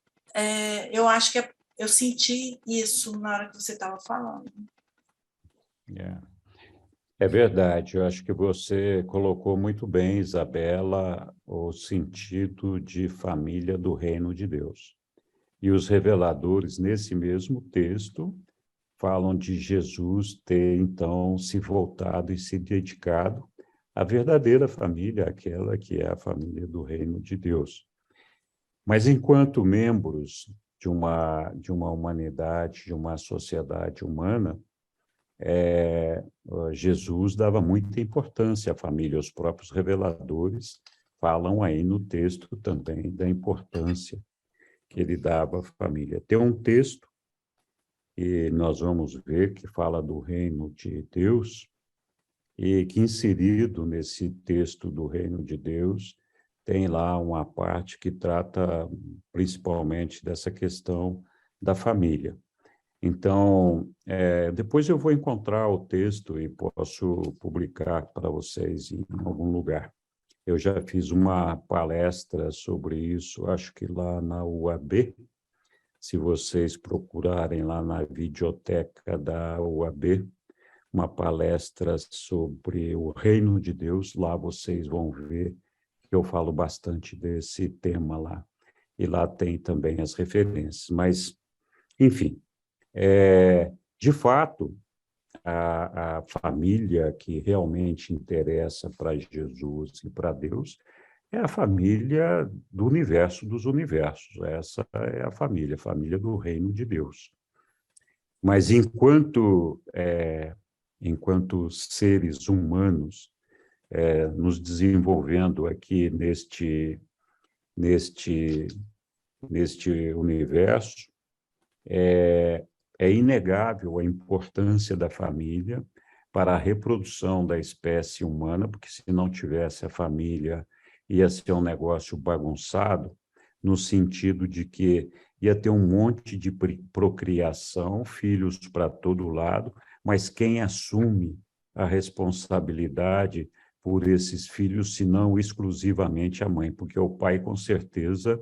eu acho que eu senti isso na hora que você estava falando. É verdade, eu acho que você colocou muito bem, Isabela, o sentido de família do reino de Deus. E os reveladores, nesse mesmo texto, falam de Jesus ter, então, se voltado e se dedicado à verdadeira família, aquela que é a família do reino de Deus. Mas, enquanto membros de uma humanidade, de uma sociedade humana, Jesus dava muita importância à família. Os próprios reveladores falam aí no texto também da importância que ele dava à família. Tem um texto que nós vamos ver que fala do reino de Deus e que inserido nesse texto do reino de Deus tem lá uma parte que trata principalmente dessa questão da família. Então, depois eu vou encontrar o texto e posso publicar para vocês em algum lugar. Eu já fiz uma palestra sobre isso, acho que lá na UAB. Se vocês procurarem lá na videoteca da UAB, uma palestra sobre o reino de Deus, lá vocês vão ver que eu falo bastante desse tema lá. E lá tem também as referências. Mas, enfim, de fato, a família que realmente interessa para Jesus e para Deus é a família do universo dos universos. Essa é a família do reino de Deus. Mas enquanto seres humanos, nos desenvolvendo aqui neste universo, é inegável a importância da família para a reprodução da espécie humana, porque se não tivesse a família, ia ser um negócio bagunçado, no sentido de que ia ter um monte de procriação, filhos para todo lado, mas quem assume a responsabilidade por esses filhos, se não exclusivamente a mãe, porque o pai, com certeza,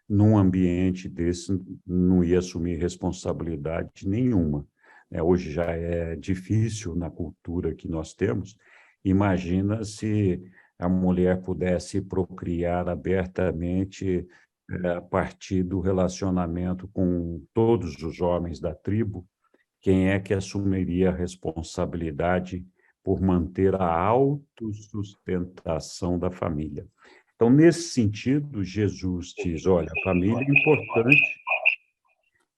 num ambiente desse, não ia assumir responsabilidade nenhuma. Hoje já é difícil na cultura que nós temos. Imagina se a mulher pudesse procriar abertamente a partir do relacionamento com todos os homens da tribo. Quem é que assumiria a responsabilidade por manter a autossustentação da família? Então, nesse sentido, Jesus diz, olha, a família é importante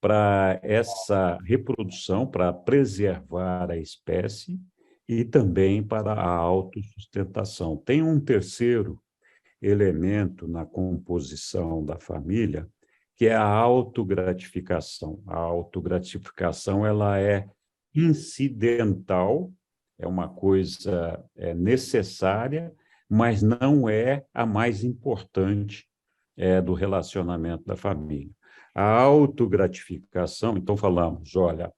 para essa reprodução, para preservar a espécie e também para a autossustentação. Tem um terceiro elemento na composição da família, que é a autogratificação. A autogratificação, ela é incidental, é uma coisa necessária, mas não é a mais importante do relacionamento da família. A autogratificação, então falamos, olha,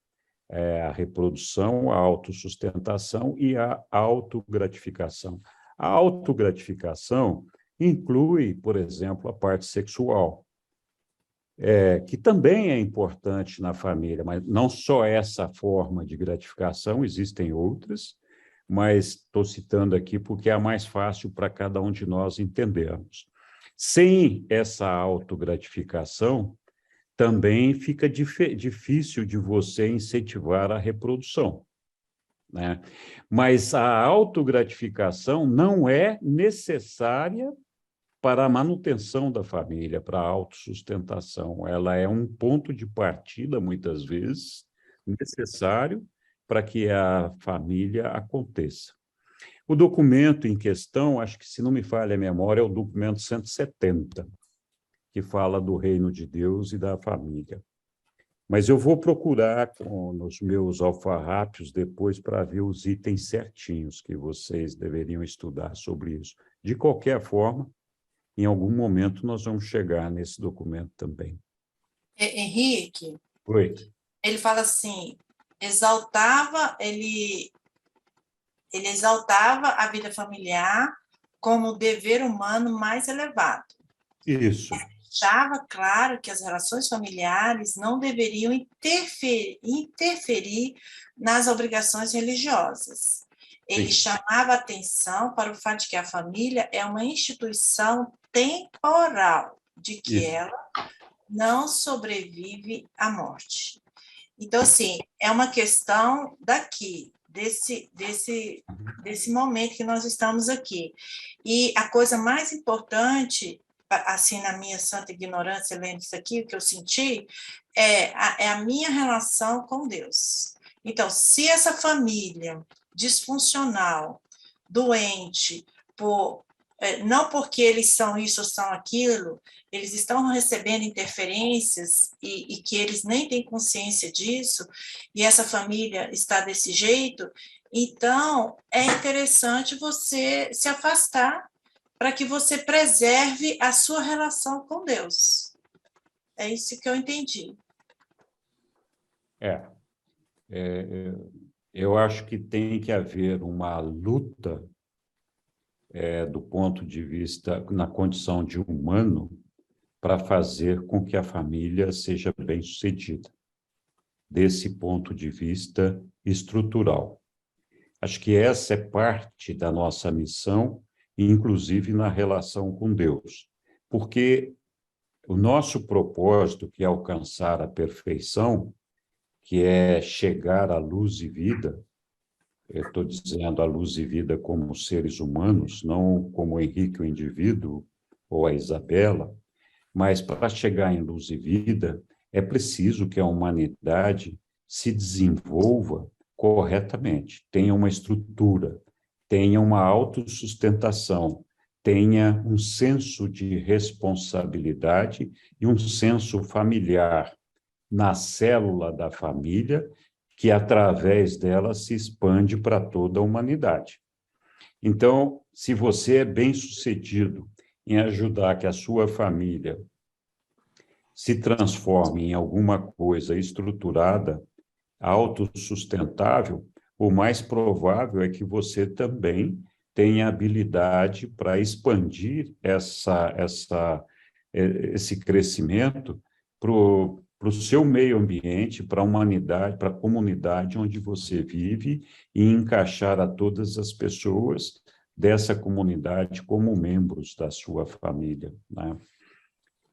a reprodução, a autossustentação e a autogratificação. A autogratificação inclui, por exemplo, a parte sexual, que também é importante na família, mas não só essa forma de gratificação, existem outras, mas estou citando aqui porque é a mais fácil para cada um de nós entendermos. Sem essa autogratificação, também fica difícil de você incentivar a reprodução, né? Mas a autogratificação não é necessária para a manutenção da família, para a autossustentação. Ela é um ponto de partida, muitas vezes, necessário para que a família aconteça. O documento em questão, acho que, se não me falha a memória, é o documento 170, que fala do reino de Deus e da família. Mas eu vou procurar nos meus alfarrápios depois para ver os itens certinhos que vocês deveriam estudar sobre isso. De qualquer forma, em algum momento nós vamos chegar nesse documento também. Henrique, Oi. ele fala assim, ele exaltava a vida familiar como o dever humano mais elevado. Isso. Deixava claro que as relações familiares não deveriam interferir nas obrigações religiosas. Ele chamava atenção para o fato de que a família é uma instituição temporal, de que ela não sobrevive à morte. Então, assim, é uma questão daqui, desse momento que nós estamos aqui. E a coisa mais importante, assim, na minha santa ignorância, lendo isso aqui, o que eu senti, é a minha relação com Deus. Então, se essa família disfuncional, doente, não porque eles são isso ou são aquilo, eles estão recebendo interferências e que eles nem têm consciência disso, e essa família está desse jeito, então é interessante você se afastar para que você preserve a sua relação com Deus. É isso que eu entendi. Eu acho que tem que haver uma luta do ponto de vista, na condição de humano, para fazer com que a família seja bem-sucedida, desse ponto de vista estrutural. Acho que essa é parte da nossa missão, inclusive na relação com Deus, porque o nosso propósito, que é alcançar a perfeição, que é chegar à luz e vida, eu estou dizendo a luz e vida como seres humanos, não como o Henrique, o indivíduo, ou a Isabela, mas para chegar em luz e vida, é preciso que a humanidade se desenvolva corretamente, tenha uma estrutura, tenha uma autossustentação, tenha um senso de responsabilidade e um senso familiar na célula da família, que através dela se expande para toda a humanidade. Então, se você é bem-sucedido em ajudar que a sua família se transforme em alguma coisa estruturada, autossustentável, o mais provável é que você também tenha habilidade para expandir essa esse crescimento para o seu meio ambiente, para a humanidade, para a comunidade onde você vive e encaixar a todas as pessoas dessa comunidade como membros da sua família, né?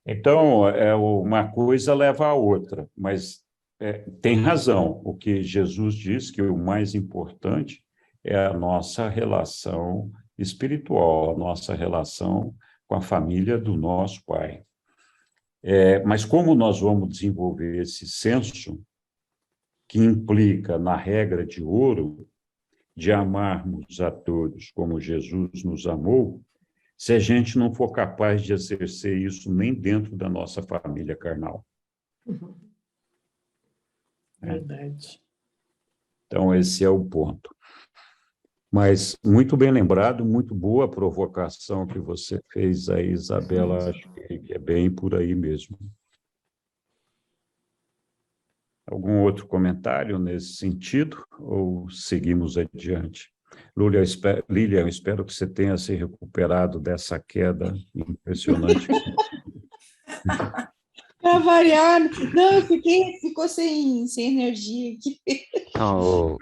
Então, uma coisa leva a outra, mas tem razão. O que Jesus diz que o mais importante é a nossa relação espiritual, a nossa relação com a família do nosso Pai. Mas como nós vamos desenvolver esse senso que implica na regra de ouro de amarmos a todos como Jesus nos amou, se a gente não for capaz de exercer isso nem dentro da nossa família carnal? Verdade. Então, esse é o ponto. Mas muito bem lembrado, muito boa a provocação que você fez aí, Isabela, acho que é bem por aí mesmo. Algum outro comentário nesse sentido, ou seguimos adiante? Lilian, eu espero que você tenha se recuperado dessa queda impressionante. Para variar, não, ficou sem energia aqui. Não,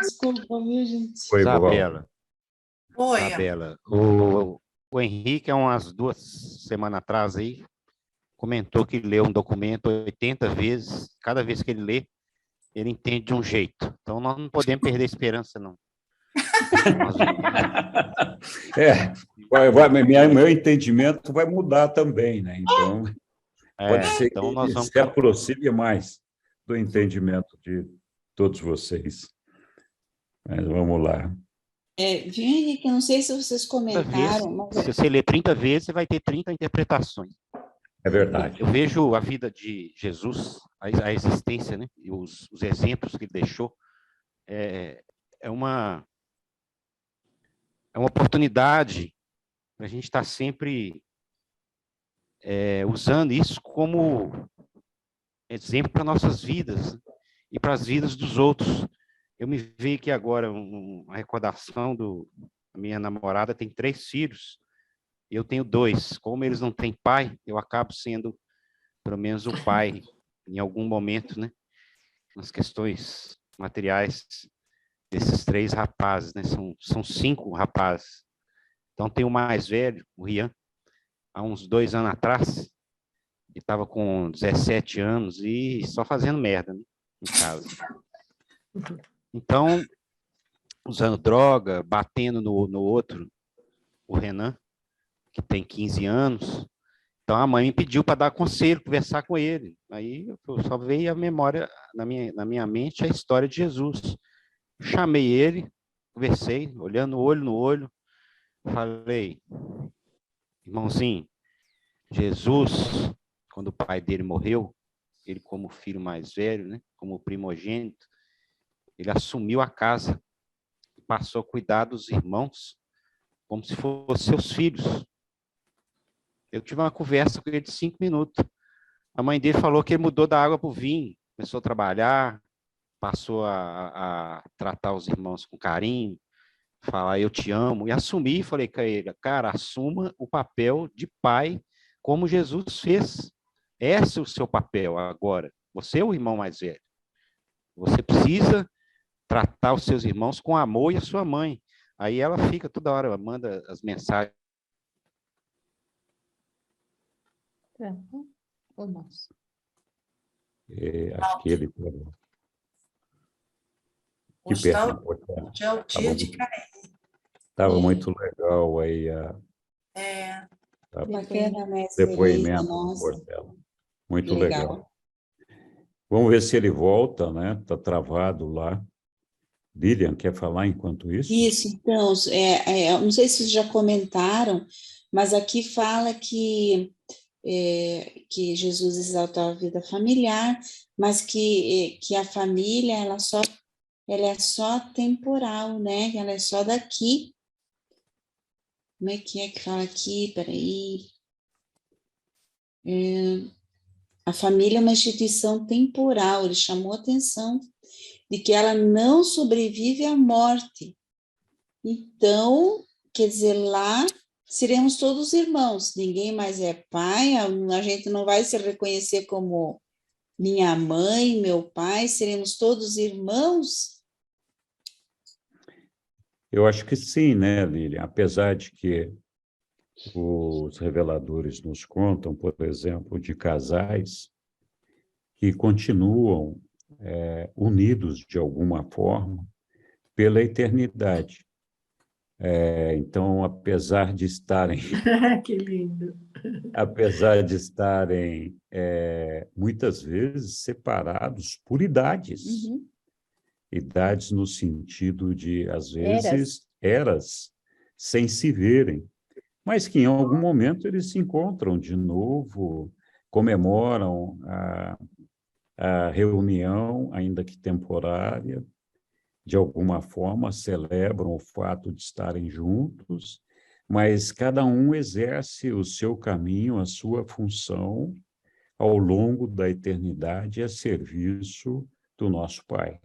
Desculpa, viu, gente? Foi bom. Isabela, Oi, Isabela, o Henrique, há umas 2 semanas atrás aí, comentou que leu um documento 80 vezes, cada vez que ele lê, ele entende de um jeito. Então, nós não podemos perder a esperança, não. Meu entendimento vai mudar também, né? Então, pode ser então que nós vamos... se aproxime mais do entendimento de todos vocês. Mas vamos lá. Viu, Henrique? Eu não sei se vocês comentaram, mas... Se você ler 30 vezes, você vai ter 30 interpretações. É verdade. Eu vejo a vida de Jesus, a existência, né? E os exemplos que ele deixou, é uma oportunidade para a gente estar sempre usando isso como exemplo para nossas vidas, né? E para as vidas dos outros. Eu me vejo aqui agora uma recordação a minha namorada tem 3 filhos, e eu tenho 2. Como eles não têm pai, eu acabo sendo, pelo menos, o pai, em algum momento, né? Nas questões materiais desses 3 rapazes, né? São 5 rapazes. Então, tem o mais velho, o Rian, há uns 2 anos atrás, ele estava com 17 anos e só fazendo merda, né? Em casa. Então, usando droga, batendo no outro, o Renan, que tem 15 anos. Então, a mãe me pediu para dar conselho, conversar com ele. Aí, eu só veio a memória, na minha mente, a história de Jesus. Chamei ele, conversei, olhando olho no olho, falei, irmãozinho, Jesus, quando o pai dele morreu, ele como filho mais velho, né, como primogênito, ele assumiu a casa, passou a cuidar dos irmãos como se fossem seus filhos. Eu tive uma conversa com ele de 5 minutos. A mãe dele falou que ele mudou da água para o vinho, começou a trabalhar, passou a tratar os irmãos com carinho, falar eu te amo, e assumi, falei com ele, cara, assuma o papel de pai como Jesus fez. Esse é o seu papel agora. Você é o irmão mais velho. Você precisa tratar os seus irmãos com amor e a sua mãe. Aí ela fica toda hora, manda as mensagens. O nosso. Acho que ele... hoje é o dia de cair. Estava muito legal aí Bacana, né? depoimento do Portela. Muito legal. Vamos ver se ele volta, né? Está travado lá. Lilian, quer falar enquanto isso? Isso, então, não sei se vocês já comentaram, mas aqui fala que Jesus exaltou a vida familiar, mas que a família, ela é só temporal, né? Ela é só daqui. Como é que fala aqui? Peraí. A família é uma instituição temporal, ele chamou a atenção de que ela não sobrevive à morte. Então, quer dizer, lá seremos todos irmãos, ninguém mais é pai, a gente não vai se reconhecer como minha mãe, meu pai, seremos todos irmãos? Eu acho que sim, né, Lilian? Apesar de que os reveladores nos contam, por exemplo, de casais que continuam unidos de alguma forma pela eternidade. Então, apesar de estarem Que lindo. apesar de estarem muitas vezes separados por idades, Uhum. idades no sentido de, às Eras. vezes, eras, sem se verem, mas que em algum momento eles se encontram de novo, comemoram a reunião, ainda que temporária, de alguma forma celebram o fato de estarem juntos, mas cada um exerce o seu caminho, a sua função ao longo da eternidade a serviço do nosso Pai.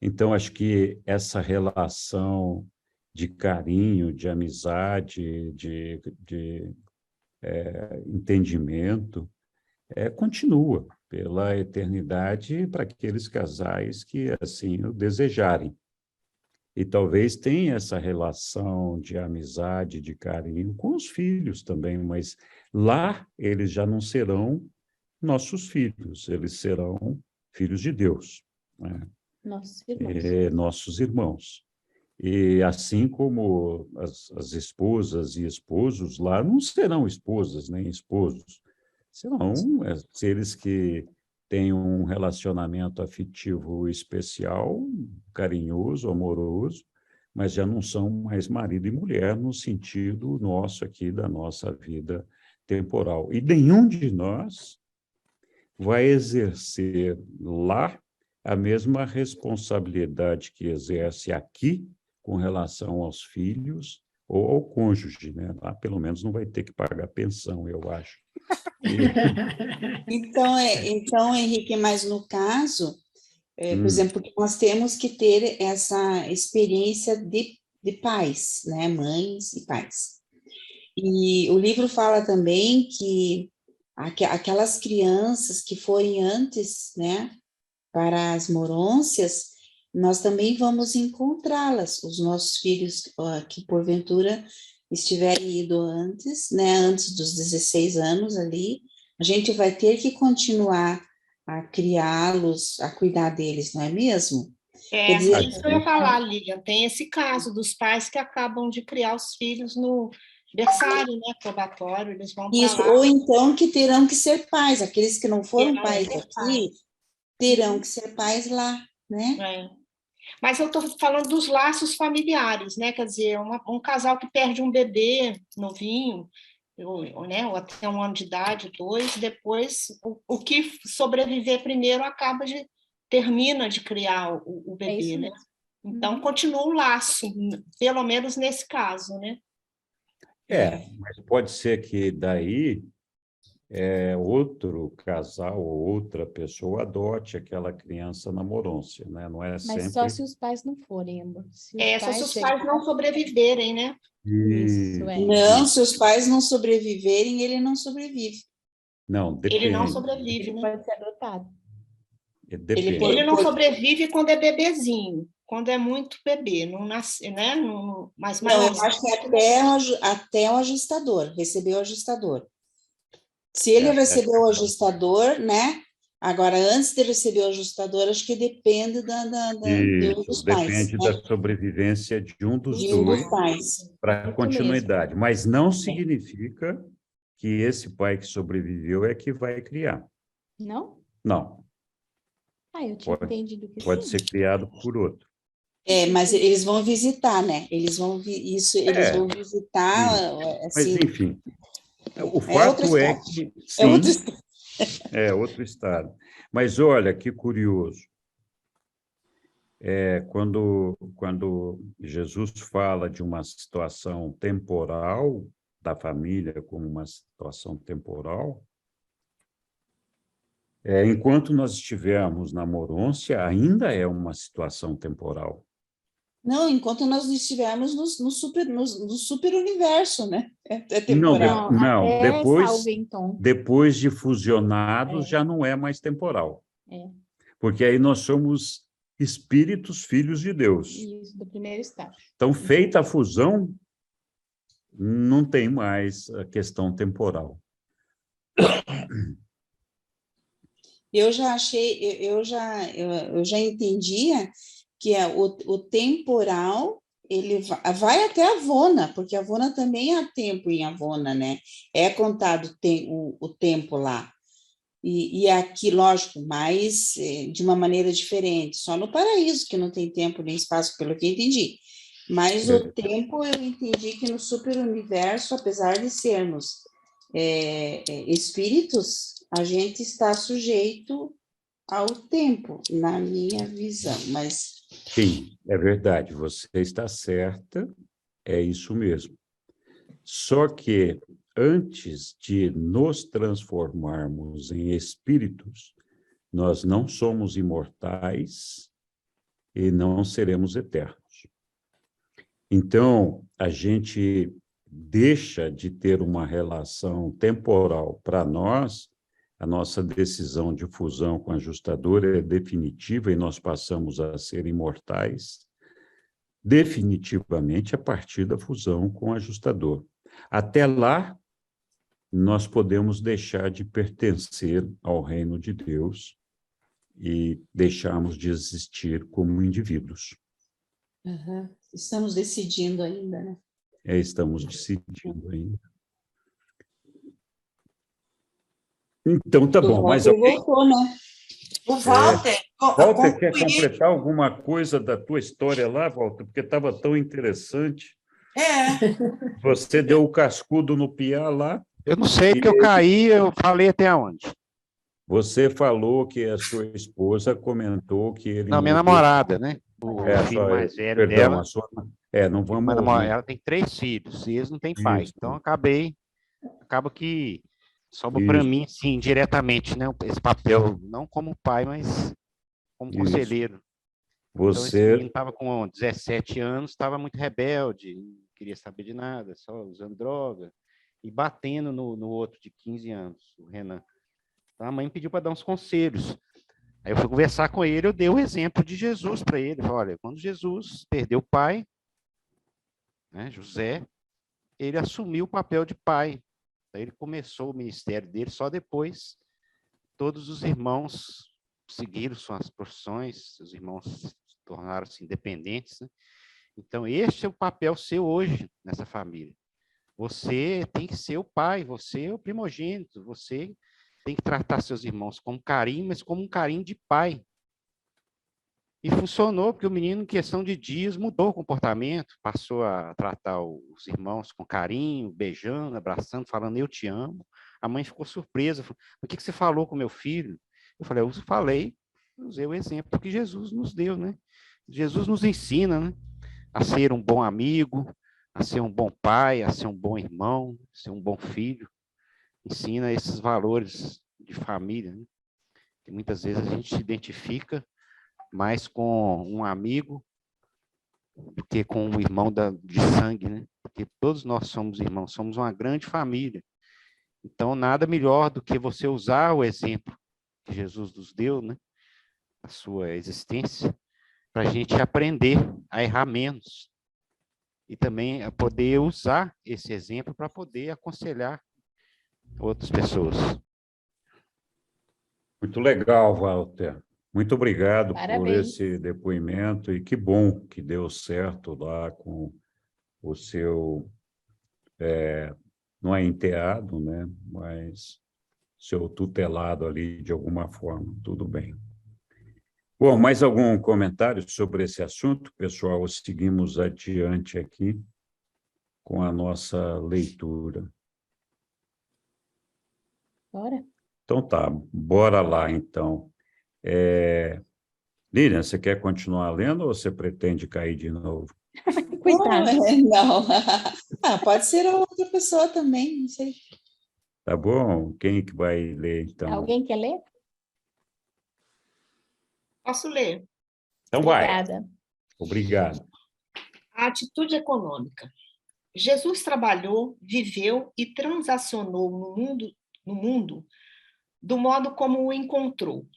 Então, acho que essa relação de carinho, de amizade, de entendimento, continua pela eternidade para aqueles casais que assim o desejarem. E talvez tenha essa relação de amizade, de carinho com os filhos também, mas lá eles já não serão nossos filhos, eles serão filhos de Deus, né? Nossos irmãos. Nossos irmãos. E assim como as esposas e esposos lá não serão esposas nem esposos, serão seres que têm um relacionamento afetivo especial, carinhoso, amoroso, mas já não são mais marido e mulher no sentido nosso aqui da nossa vida temporal. E nenhum de nós vai exercer lá a mesma responsabilidade que exerce aqui com relação aos filhos ou ao cônjuge, né? Lá, pelo menos, não vai ter que pagar pensão, eu acho. Então, Henrique, mas no caso, por exemplo, nós temos que ter essa experiência de pais, né? Mães e pais. E o livro fala também que aquelas crianças que forem antes, né, para as morôncias, nós também vamos encontrá-las, os nossos filhos que porventura estiverem ido antes, né, antes dos 16 anos ali, a gente vai ter que continuar a criá-los, a cuidar deles, não é mesmo? Quer dizer, isso que eu ia falar, Lilian, tem esse caso dos pais que acabam de criar os filhos no berçário, né, probatório, eles vão para isso, lá. ou então que terão que ser pais, aqueles que não foram pais aqui, terão que ser pais lá, né? Mas eu estou falando dos laços familiares, né? Quer dizer, um casal que perde um bebê novinho, né? Ou até 1 ano de idade, 2, depois o que sobreviver primeiro termina de criar o bebê, né? Então continua o laço, pelo menos nesse caso, né? Mas pode ser que daí outro casal ou outra pessoa adote aquela criança na morôncia, né? Não é sempre... Mas só se os pais não forem, amor. Só se os pais não sobreviverem, né? Isso, Não, se os pais não sobreviverem, ele não sobrevive. Não, depende. Ele não sobrevive, ele né? Pode ser adotado. Depende. Ele não sobrevive quando é bebezinho, quando é muito bebê, não nasce, né? Mas não, eu acho que até o ajustador, recebeu o ajustador. Se ele recebeu o ajustador, né? Agora, antes de receber o ajustador, acho que depende dos pais. Depende da sobrevivência de um dos pais para a continuidade. Mas não significa que esse pai que sobreviveu é que vai criar. Não? Não. Eu tinha entendido que pode ser criado por outro. Mas eles vão visitar, né? Eles vão visitar. Assim, mas, enfim, o fato é que... Sim, outro estado. Mas, olha, que curioso. Quando Jesus fala de uma situação temporal, da família como uma situação temporal, enquanto nós estivermos na morôncia, ainda é uma situação temporal. Não, enquanto nós não estivermos no super universo, né? É Não, temporal. não, até depois, Salvington. depois de fusionados É. já não é mais temporal. É. Porque aí nós somos espíritos filhos de Deus. Isso, do primeiro estágio. Então, feita a fusão, não tem mais a questão temporal. Eu já achei, eu já entendia que o temporal ele vai até Avona, porque Avona também há tempo em Avona, né? É contado o tempo lá. E aqui, lógico, mas de uma maneira diferente, só no paraíso que não tem tempo nem espaço, pelo que eu entendi. Mas o tempo eu entendi que no superuniverso, apesar de sermos espíritos, a gente está sujeito ao tempo, na minha visão, mas... Sim, é verdade, você está certa, é isso mesmo. Só que antes de nos transformarmos em espíritos, nós não somos imortais e não seremos eternos. Então, a gente deixa de ter uma relação temporal para nós, a nossa decisão de fusão com a ajustadora é definitiva e nós passamos a ser imortais definitivamente a partir da fusão com o ajustador. Até lá, nós podemos deixar de pertencer ao reino de Deus e deixarmos de existir como indivíduos. Uhum. Estamos decidindo ainda, né? Estamos decidindo ainda. Então, tá bom, mas alguém... voltou, né? O Walter, Walter, quer concluir. completar alguma coisa da tua história lá, Walter? Porque estava tão interessante. Você deu o cascudo no piá lá. Eu não sei, porque eu caí, eu falei até onde? Você falou que a sua esposa comentou que ele... Não, minha namorada, né? O filho mais velho perdão, dela. a sua... não vamos ouvir. Ela tem 3 filhos, e eles não têm pai. Isso. Então, acaba que sobra para mim, sim, diretamente, né? Esse papel, não como pai, mas como conselheiro. Então, esse menino estava com 17 anos, estava muito rebelde, não queria saber de nada, só usando droga, e batendo no outro de 15 anos, o Renan. Então, a mãe pediu para dar uns conselhos. Aí eu fui conversar com ele, eu dei o exemplo de Jesus para ele. Olha, quando Jesus perdeu o pai, né, José, ele assumiu o papel de pai. Então, ele começou o ministério dele, só depois todos os irmãos seguiram suas profissões, os irmãos tornaram-se independentes, né? Então, este é o papel seu hoje nessa família. Você tem que ser o pai, você é o primogênito, você tem que tratar seus irmãos com carinho, mas como um carinho de pai. E funcionou, porque o menino, em questão de dias, mudou o comportamento, passou a tratar os irmãos com carinho, beijando, abraçando, falando, eu te amo. A mãe ficou surpresa, falou, o que você falou com meu filho? Eu falei, usei o exemplo que Jesus nos deu, né? Jesus nos ensina, né? A ser um bom amigo, a ser um bom pai, a ser um bom irmão, a ser um bom filho. Ensina esses valores de família, né? Que muitas vezes a gente se identifica mais com um amigo do que com um irmão de sangue, né? Porque todos nós somos irmãos, somos uma grande família. Então, nada melhor do que você usar o exemplo que Jesus nos deu, né? A sua existência, para a gente aprender a errar menos. E também a poder usar esse exemplo para poder aconselhar outras pessoas. Muito legal, Walter. Muito obrigado por Parabéns. esse depoimento e que bom que deu certo lá com o seu, não é enteado, né? Mas seu tutelado ali de alguma forma, tudo bem. Bom, mais algum comentário sobre esse assunto, pessoal? Seguimos adiante aqui com a nossa leitura. Bora. Então tá, bora lá então. Lilian, você quer continuar lendo ou você pretende cair de novo? Coitada. Não. Pode ser a outra pessoa também, não sei. Tá bom? Quem que vai ler então? Alguém quer ler? Posso ler? Então vai. Obrigada. Obrigado. A atitude econômica. Jesus trabalhou, viveu e transacionou no mundo do modo como o encontrou.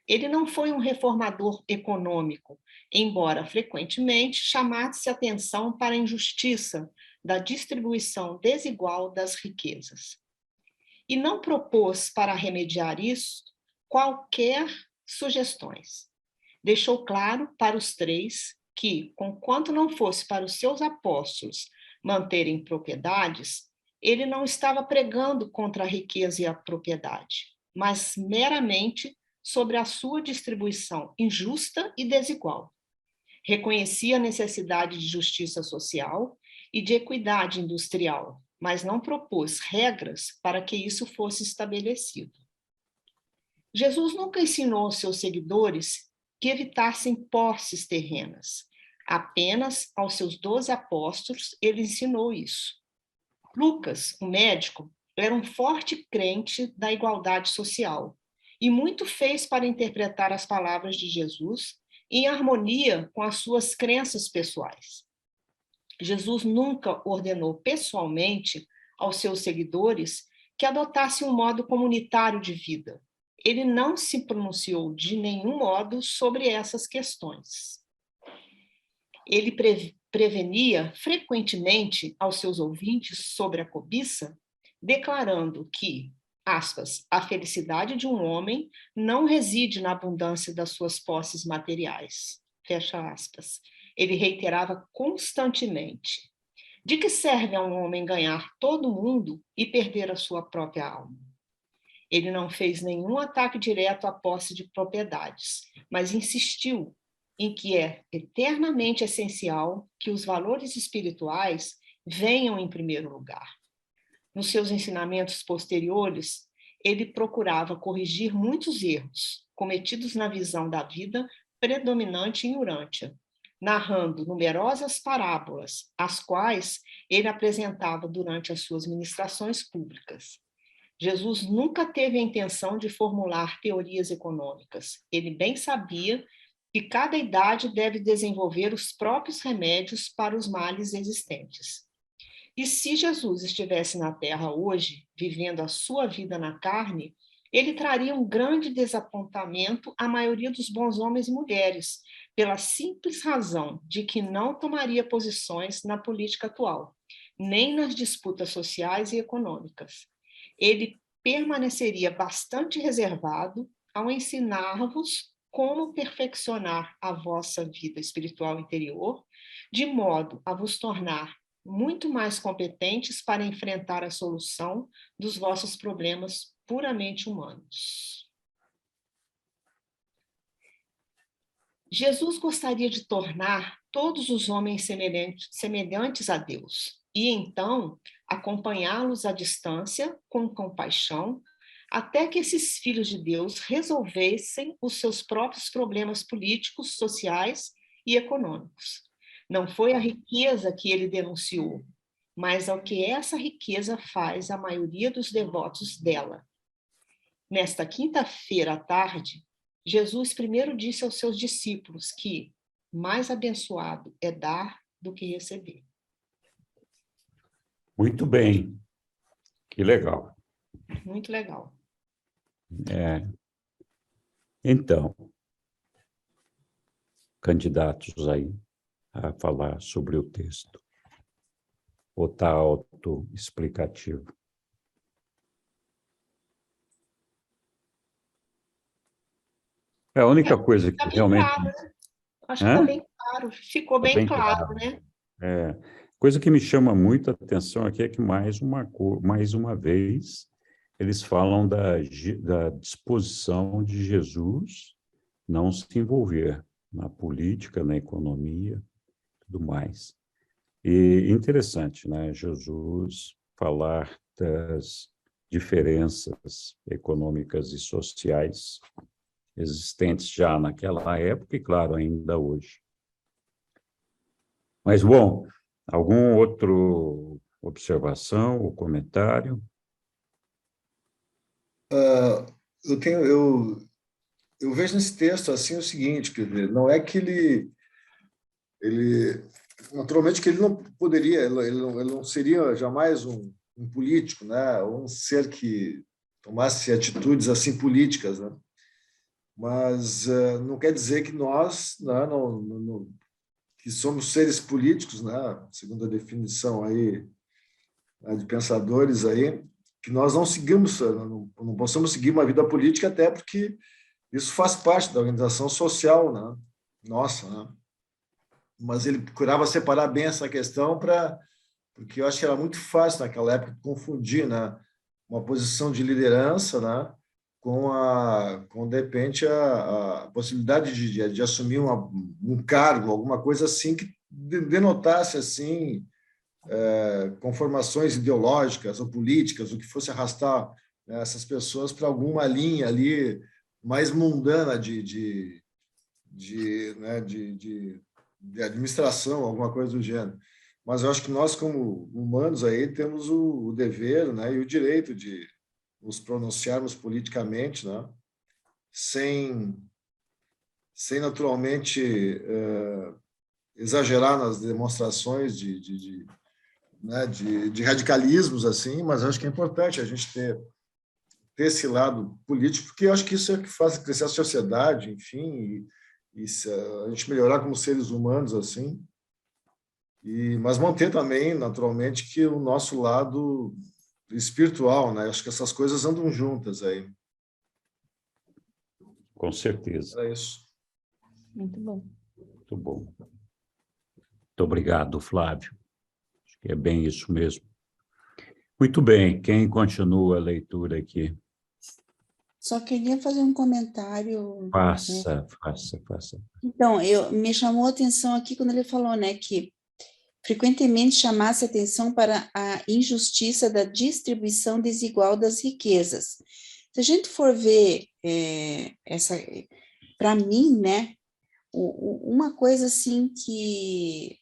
Ele não foi um reformador econômico, embora frequentemente chamasse atenção para a injustiça da distribuição desigual das riquezas. E não propôs, para remediar isso, qualquer sugestões. Deixou claro para os três que, conquanto não fosse para os seus apóstolos manterem propriedades, ele não estava pregando contra a riqueza e a propriedade, mas meramente sobre a sua distribuição injusta e desigual. Reconhecia a necessidade de justiça social e de equidade industrial, mas não propôs regras para que isso fosse estabelecido. Jesus nunca ensinou aos seus seguidores que evitassem posses terrenas. Apenas aos seus 12 apóstolos ele ensinou isso. Lucas, o médico, era um forte crente da igualdade social e muito fez para interpretar as palavras de Jesus em harmonia com as suas crenças pessoais. Jesus nunca ordenou pessoalmente aos seus seguidores que adotassem um modo comunitário de vida. Ele não se pronunciou de nenhum modo sobre essas questões. Ele prevenia frequentemente aos seus ouvintes sobre a cobiça, declarando que, aspas, a felicidade de um homem não reside na abundância das suas posses materiais, fecha aspas. Ele reiterava constantemente: de que serve a um homem ganhar todo o mundo e perder a sua própria alma? Ele não fez nenhum ataque direto à posse de propriedades, mas insistiu em que é eternamente essencial que os valores espirituais venham em primeiro lugar. Nos seus ensinamentos posteriores, ele procurava corrigir muitos erros cometidos na visão da vida predominante em Urântia, narrando numerosas parábolas, as quais ele apresentava durante as suas ministrações públicas. Jesus nunca teve a intenção de formular teorias econômicas. Ele bem sabia que cada idade deve desenvolver os próprios remédios para os males existentes. E se Jesus estivesse na Terra hoje, vivendo a sua vida na carne, ele traria um grande desapontamento à maioria dos bons homens e mulheres, pela simples razão de que não tomaria posições na política atual, nem nas disputas sociais e econômicas. Ele permaneceria bastante reservado ao ensinar-vos como perfeccionar a vossa vida espiritual interior, de modo a vos tornar muito mais competentes para enfrentar a solução dos vossos problemas puramente humanos. Jesus gostaria de tornar todos os homens semelhantes a Deus, e então acompanhá-los à distância com compaixão, até que esses filhos de Deus resolvessem os seus próprios problemas políticos, sociais e econômicos. Não foi a riqueza que ele denunciou, mas ao que essa riqueza faz a maioria dos devotos dela. Nesta quinta-feira à tarde, Jesus primeiro disse aos seus discípulos que mais abençoado é dar do que receber. Muito bem. Que legal. Muito legal. Então, candidatos aí a falar sobre o texto. Ou está autoexplicativo? É a única coisa que realmente... Claro, né? Acho que está bem claro. Ficou bem claro, né? Coisa que me chama muito a atenção aqui é que, mais uma vez, eles falam da disposição de Jesus não se envolver na política, na economia, tudo mais. E interessante, né? Jesus falar das diferenças econômicas e sociais existentes já naquela época e, claro, ainda hoje. Mas, bom, algum outro observação ou comentário? Eu vejo nesse texto assim o seguinte, quer dizer, não é que ele naturalmente que ele não poderia, ele não seria jamais um político, né? Um ser que tomasse atitudes assim políticas, né? Mas não quer dizer que nós, né, que somos seres políticos, né? Segundo a definição aí, né, de pensadores aí, que nós não seguimos, não possamos seguir uma vida política, até porque isso faz parte da organização social, né? Nossa, né? Mas ele procurava separar bem essa questão porque eu acho que era muito fácil naquela época confundir, né, uma posição de liderança, né, com de repente a possibilidade de assumir um cargo, alguma coisa assim que denotasse assim conformações ideológicas ou políticas, o que fosse arrastar, né, essas pessoas para alguma linha ali mais mundana né, de administração, alguma coisa do gênero. Mas eu acho que nós, como humanos, aí temos o dever, né, e o direito de nos pronunciarmos politicamente, né, sem naturalmente exagerar nas demonstrações né, de radicalismos, assim, mas acho que é importante a gente ter esse lado político, porque eu acho que isso é o que faz crescer a sociedade, enfim, e se a gente melhorar como seres humanos, assim, mas manter também, naturalmente, que o nosso lado espiritual, né? Acho que essas coisas andam juntas aí. Com certeza. É isso. Muito bom. Muito bom. Muito obrigado, Flávio. Acho que é bem isso mesmo. Muito bem. Quem continua a leitura aqui? Só queria fazer um comentário. Faça. Então, me chamou a atenção aqui quando ele falou, né, que frequentemente chamasse atenção para a injustiça da distribuição desigual das riquezas. Se a gente for ver para mim, né, uma coisa assim que,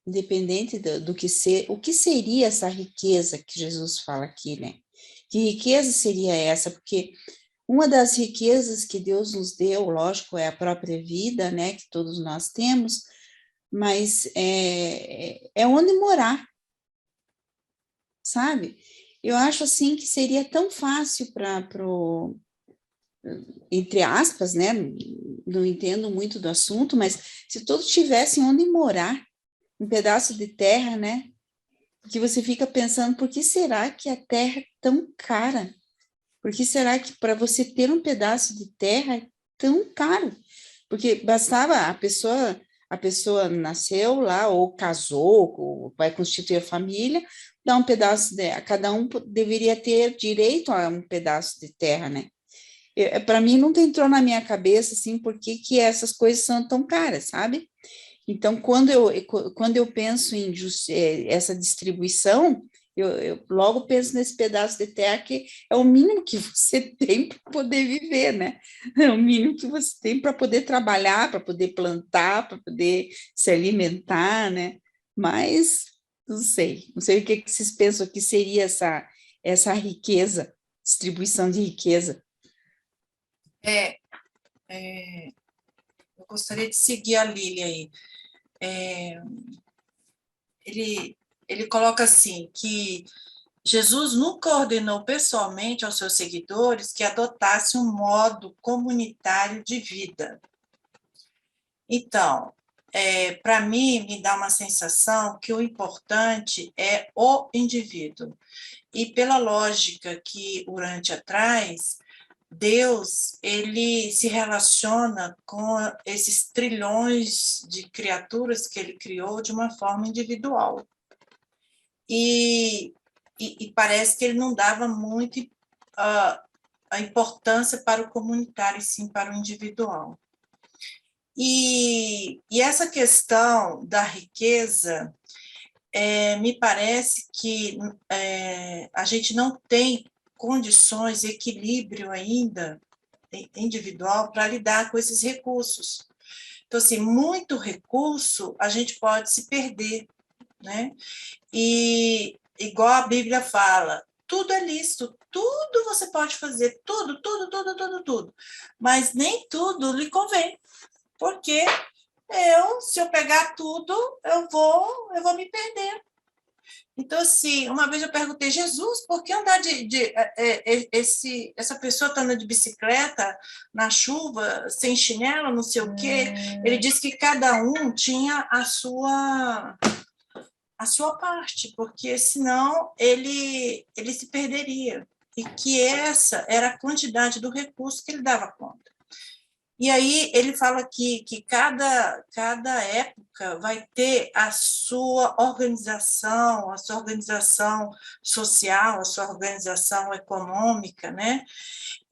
independente do que ser, o que seria essa riqueza que Jesus fala aqui, né? Que riqueza seria essa? Porque uma das riquezas que Deus nos deu, lógico, é a própria vida, né, que todos nós temos, mas é onde morar, sabe? Eu acho, assim, que seria tão fácil entre aspas, né, não entendo muito do assunto, mas se todos tivessem onde morar, um pedaço de terra, né, que você fica pensando, por que será que a terra é tão cara? Por que será que para você ter um pedaço de terra é tão caro? Porque bastava a pessoa nasceu lá, ou casou, ou vai constituir a família, dá um pedaço cada um deveria ter direito a um pedaço de terra, né? Para mim, nunca entrou na minha cabeça, assim, por que essas coisas são tão caras, sabe? Então, quando eu penso em essa distribuição, eu logo penso nesse pedaço de terra que é o mínimo que você tem para poder viver, né? É o mínimo que você tem para poder trabalhar, para poder plantar, para poder se alimentar, né? Mas não sei o que vocês pensam que seria essa riqueza, distribuição de riqueza. Eu gostaria de seguir a Lília aí. Ele coloca assim, que Jesus nunca ordenou pessoalmente aos seus seguidores que adotasse um modo comunitário de vida. Então, para mim, me dá uma sensação que o importante é o indivíduo. E pela lógica que Urantia traz, Deus, ele se relaciona com esses trilhões de criaturas que ele criou de uma forma individual. E parece que ele não dava muito a importância para o comunitário, e sim para o individual. E essa questão da riqueza, me parece que a gente não tem condições, equilíbrio ainda individual para lidar com esses recursos. Então, assim, muito recurso a gente pode se perder, né? E, igual a Bíblia fala, tudo é lícito, tudo você pode fazer, tudo, mas nem tudo lhe convém, porque se eu pegar tudo, eu vou me perder. Então, assim, uma vez eu perguntei, Jesus, por que andar essa pessoa está andando de bicicleta na chuva, sem chinelo, não sei o quê? Ele disse que cada um tinha a sua parte, porque senão ele se perderia. E que essa era a quantidade do recurso que ele dava conta. E aí ele fala que cada época vai ter a sua organização social, a sua organização econômica, né?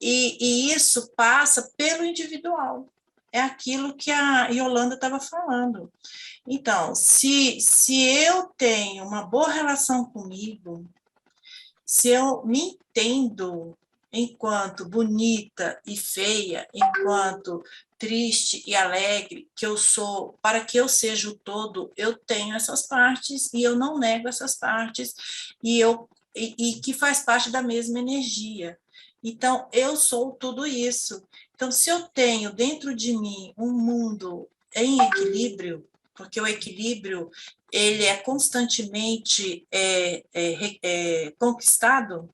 E isso passa pelo individual. É aquilo que a Yolanda estava falando. Então, se eu tenho uma boa relação comigo, se eu me entendo enquanto bonita e feia, enquanto triste e alegre, que eu sou, para que eu seja o todo, eu tenho essas partes e eu não nego essas partes e que faz parte da mesma energia. Então, eu sou tudo isso. Então, se eu tenho dentro de mim um mundo em equilíbrio, porque o equilíbrio ele é constantemente conquistado,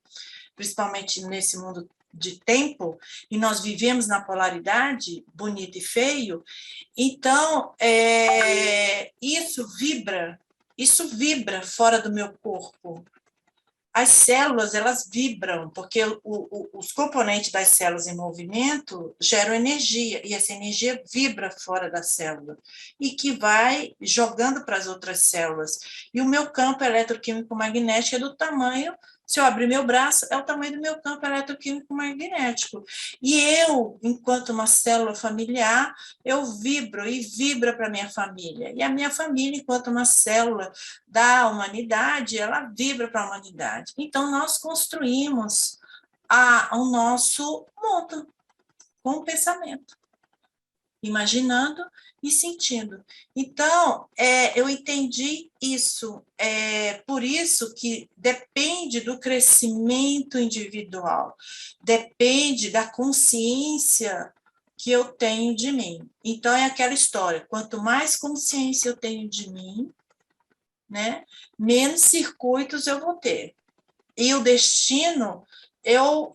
principalmente nesse mundo de tempo, e nós vivemos na polaridade, bonito e feio, então isso vibra fora do meu corpo. As células, elas vibram, porque os componentes das células em movimento geram energia, e essa energia vibra fora da célula, e que vai jogando para as outras células. E o meu campo eletroquímico magnético é do tamanho, se eu abrir meu braço, é o tamanho do meu campo eletroquímico magnético. E eu, enquanto uma célula familiar, eu vibro e vibra para a minha família. E a minha família, enquanto uma célula da humanidade, ela vibra para a humanidade. Então, nós construímos o nosso mundo com o pensamento, imaginando e sentindo. Então, eu entendi isso. Por isso que depende do crescimento individual, depende da consciência que eu tenho de mim. Então, é aquela história, quanto mais consciência eu tenho de mim, né, menos circuitos eu vou ter. E o destino, eu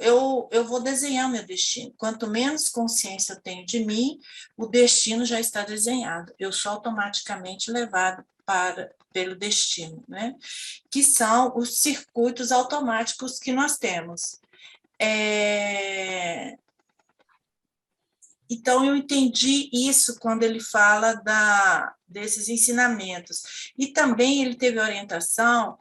vou desenhar meu destino. Quanto menos consciência eu tenho de mim, o destino já está desenhado. Eu sou automaticamente levado pelo destino, né? Que são os circuitos automáticos que nós temos. Então, eu entendi isso quando ele fala desses ensinamentos. E também ele teve orientação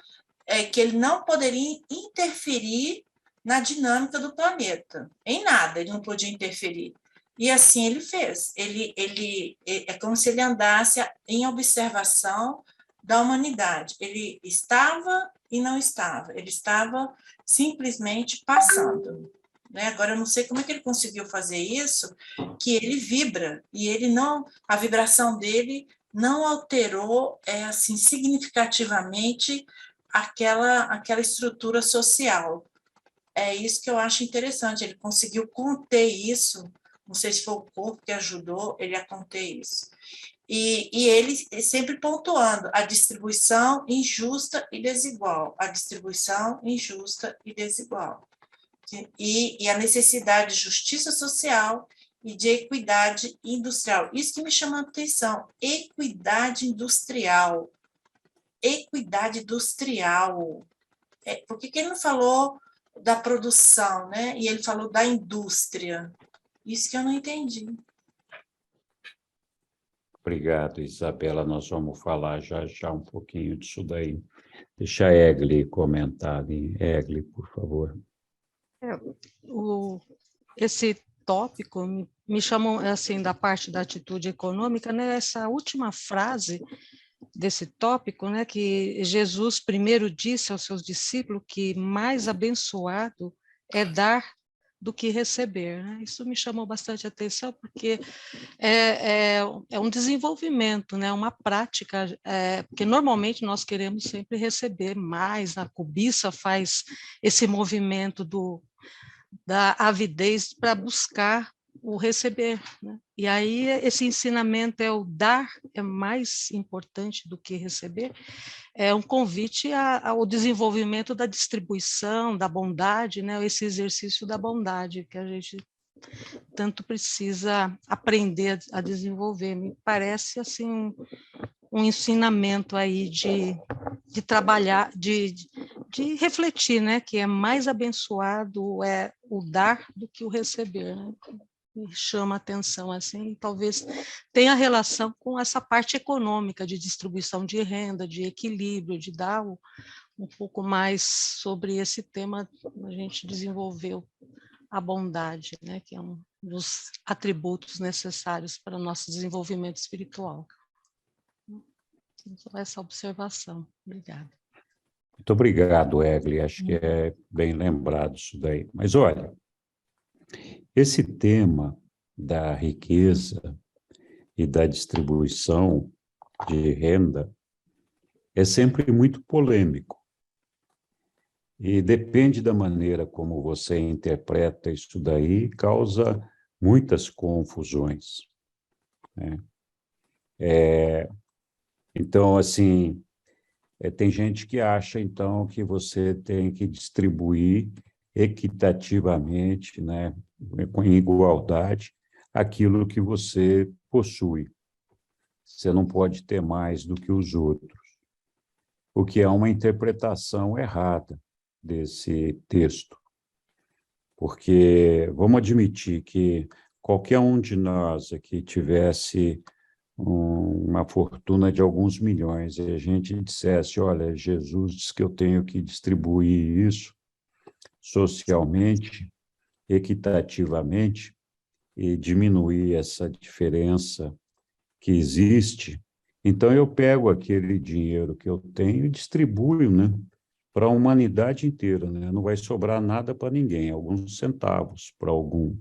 que ele não poderia interferir na dinâmica do planeta. Em nada ele não podia interferir. E assim ele fez. É como se ele andasse em observação da humanidade. Ele estava e não estava. Ele estava simplesmente passando. Né? Agora, eu não sei como é que ele conseguiu fazer isso, que ele vibra, e a vibração dele não alterou assim, significativamente aquela estrutura social. É isso que eu acho interessante, ele conseguiu conter isso, não sei se foi o corpo que ajudou ele a conter isso. E ele sempre pontuando a distribuição injusta e desigual, a distribuição injusta e desigual. E a necessidade de justiça social e de equidade industrial. Isso que me chama a atenção, equidade industrial. Equidade industrial. Por que ele não falou da produção, né? E ele falou da indústria? Isso que eu não entendi. Obrigado, Isabela. Nós vamos falar já um pouquinho disso daí. Deixa a Egli comentar. Egli, por favor. Esse tópico me chamou assim da parte da atitude econômica, né? Essa última frase desse tópico, né? Que Jesus primeiro disse aos seus discípulos que mais abençoado é dar do que receber, né? Isso me chamou bastante atenção porque é um desenvolvimento, né? Uma prática, porque normalmente nós queremos sempre receber mais, a cobiça faz esse movimento da avidez para buscar o receber, né? E aí esse ensinamento é o dar, é mais importante do que receber, é um convite ao desenvolvimento da distribuição, da bondade, né? Esse exercício da bondade que a gente tanto precisa aprender a desenvolver. Me parece assim um ensinamento aí de trabalhar, de refletir, né? Que é mais abençoado é o dar do que o receber, né? Me chama a atenção, assim, talvez tenha relação com essa parte econômica de distribuição de renda, de equilíbrio, de dar um pouco mais sobre esse tema, a gente desenvolveu a bondade, né, que é um dos atributos necessários para o nosso desenvolvimento espiritual. Então, essa observação. Obrigada. Muito obrigado, Egli. Acho que é bem lembrado isso daí. Mas, olha, esse tema da riqueza e da distribuição de renda é sempre muito polêmico. E depende da maneira como você interpreta isso daí, causa muitas confusões, né? Então, assim, tem gente que acha, então, que você tem que distribuir equitativamente, né, com igualdade, aquilo que você possui. Você não pode ter mais do que os outros, o que é uma interpretação errada desse texto. Porque vamos admitir que qualquer um de nós aqui tivesse uma fortuna de alguns milhões e a gente dissesse, olha, Jesus diz que eu tenho que distribuir isso socialmente, equitativamente, e diminuir essa diferença que existe, então eu pego aquele dinheiro que eu tenho e distribuo, né, para a humanidade inteira, né? Não vai sobrar nada para ninguém, alguns centavos para algum.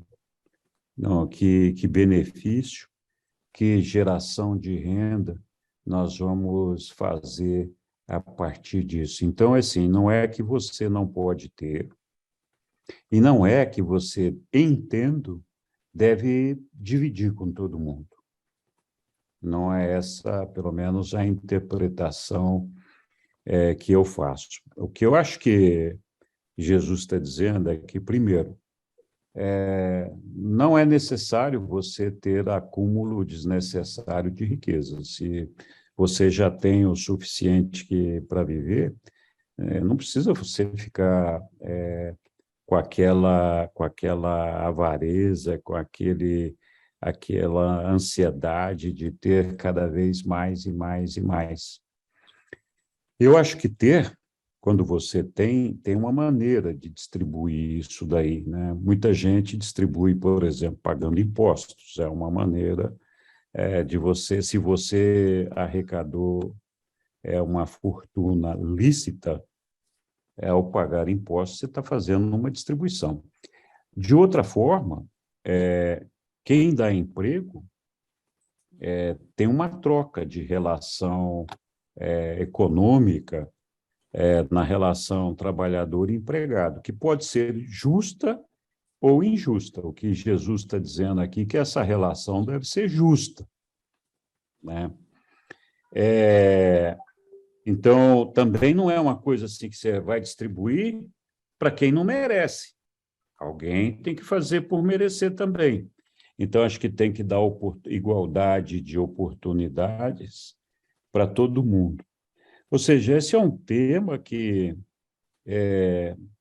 Não, que benefício, que geração de renda nós vamos fazer a partir disso. Então, assim, não é que você não pode ter, e não é que você, entendo, deve dividir com todo mundo. Não é essa, pelo menos, a interpretação que eu faço. O que eu acho que Jesus está dizendo é que, primeiro, não é necessário você ter acúmulo desnecessário de riqueza. Se você já tem o suficiente para viver, não precisa você ficar com aquela avareza, com aquela ansiedade de ter cada vez mais e mais e mais. Eu acho que quando você tem uma maneira de distribuir isso daí, né? Muita gente distribui, por exemplo, pagando impostos. É uma maneira de você, se você arrecadou uma fortuna lícita, ao pagar impostos, você está fazendo uma distribuição. De outra forma, quem dá emprego tem uma troca de relação econômica na relação trabalhador e empregado, que pode ser justa ou injusta. O que Jesus está dizendo aqui é que essa relação deve ser justa, né? Então, também não é uma coisa assim que você vai distribuir para quem não merece. Alguém tem que fazer por merecer também. Então, acho que tem que dar igualdade de oportunidades para todo mundo. Ou seja, esse é um tema que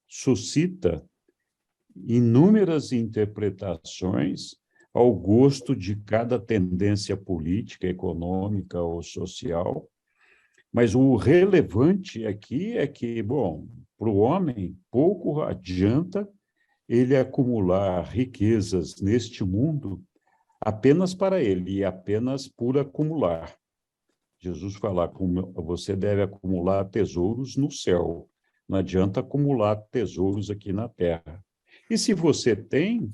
suscita inúmeras interpretações ao gosto de cada tendência política, econômica ou social, mas o relevante aqui é que, bom, para o homem, pouco adianta ele acumular riquezas neste mundo apenas para ele, e apenas por acumular. Jesus fala, você deve acumular tesouros no céu, não adianta acumular tesouros aqui na terra. E se você tem,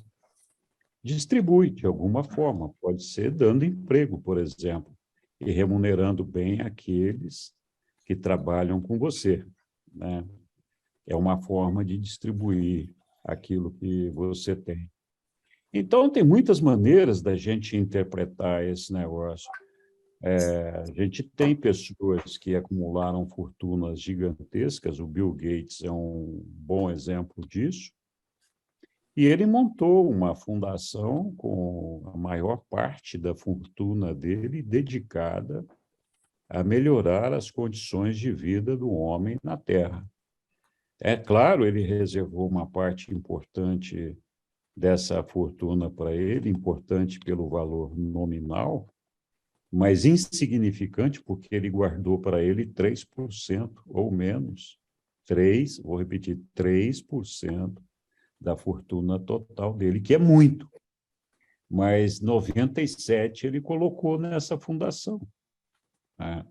distribui de alguma forma, pode ser dando emprego, por exemplo, e remunerando bem aqueles que trabalham com você, né? É uma forma de distribuir aquilo que você tem. Então, tem muitas maneiras da gente interpretar esse negócio. A gente tem pessoas que acumularam fortunas gigantescas, o Bill Gates é um bom exemplo disso, e ele montou uma fundação com a maior parte da fortuna dele dedicada a melhorar as condições de vida do homem na Terra. É claro, ele reservou uma parte importante dessa fortuna para ele, importante pelo valor nominal, mas insignificante porque ele guardou para ele 3% ou menos. 3% da fortuna total dele, que é muito. Mas 97% ele colocou nessa fundação. Né?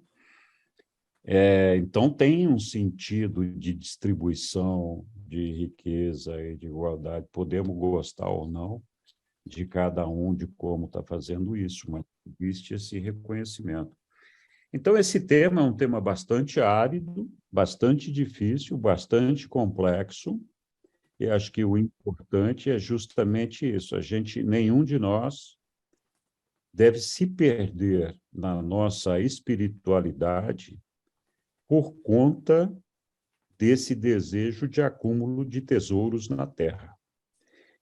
Então, tem um sentido de distribuição de riqueza e de igualdade. Podemos gostar ou não de cada um, de como está fazendo isso, mas existe esse reconhecimento. Então, esse tema é um tema bastante árido, bastante difícil, bastante complexo, e acho que o importante é justamente isso. Nenhum de nós deve se perder na nossa espiritualidade por conta desse desejo de acúmulo de tesouros na Terra.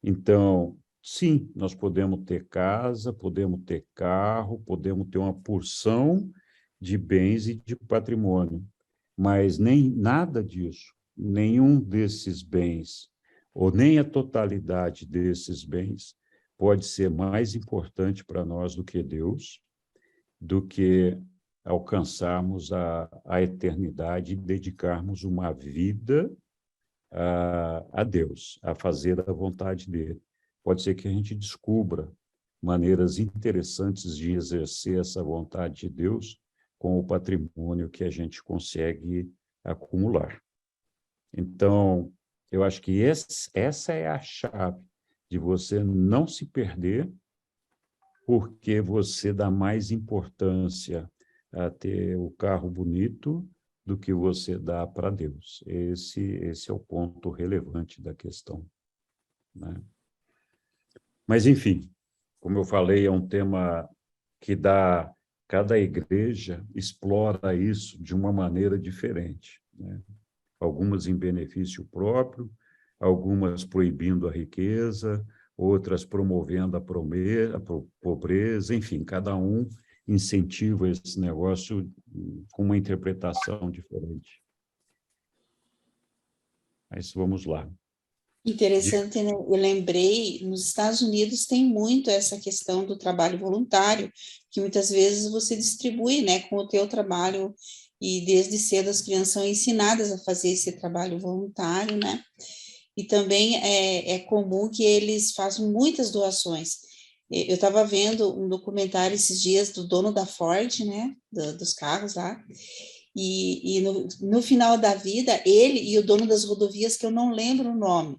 Então, sim, nós podemos ter casa, podemos ter carro, podemos ter uma porção de bens e de patrimônio, mas nem nada disso, nenhum desses bens, ou nem a totalidade desses bens, pode ser mais importante para nós do que Deus, do que alcançarmos a eternidade e dedicarmos uma vida a Deus, a fazer a vontade dele. Pode ser que a gente descubra maneiras interessantes de exercer essa vontade de Deus com o patrimônio que a gente consegue acumular. Então, eu acho que essa é a chave de você não se perder, porque você dá mais importância a ter o carro bonito do que você dá para Deus. Esse é o ponto relevante da questão, né? Mas, enfim, como eu falei, é um tema que cada igreja explora isso de uma maneira diferente, né? Algumas em benefício próprio, algumas proibindo a riqueza, outras promovendo a pobreza, enfim, cada um incentiva esse negócio com uma interpretação diferente. Mas vamos lá. Interessante, né? Eu lembrei, nos Estados Unidos tem muito essa questão do trabalho voluntário, que muitas vezes você distribui, né, com o teu trabalho, e desde cedo as crianças são ensinadas a fazer esse trabalho voluntário, né? E também é comum que eles façam muitas doações. Eu estava vendo um documentário esses dias do dono da Ford, né, dos carros lá, e no final da vida, ele e o dono das rodovias, que eu não lembro o nome,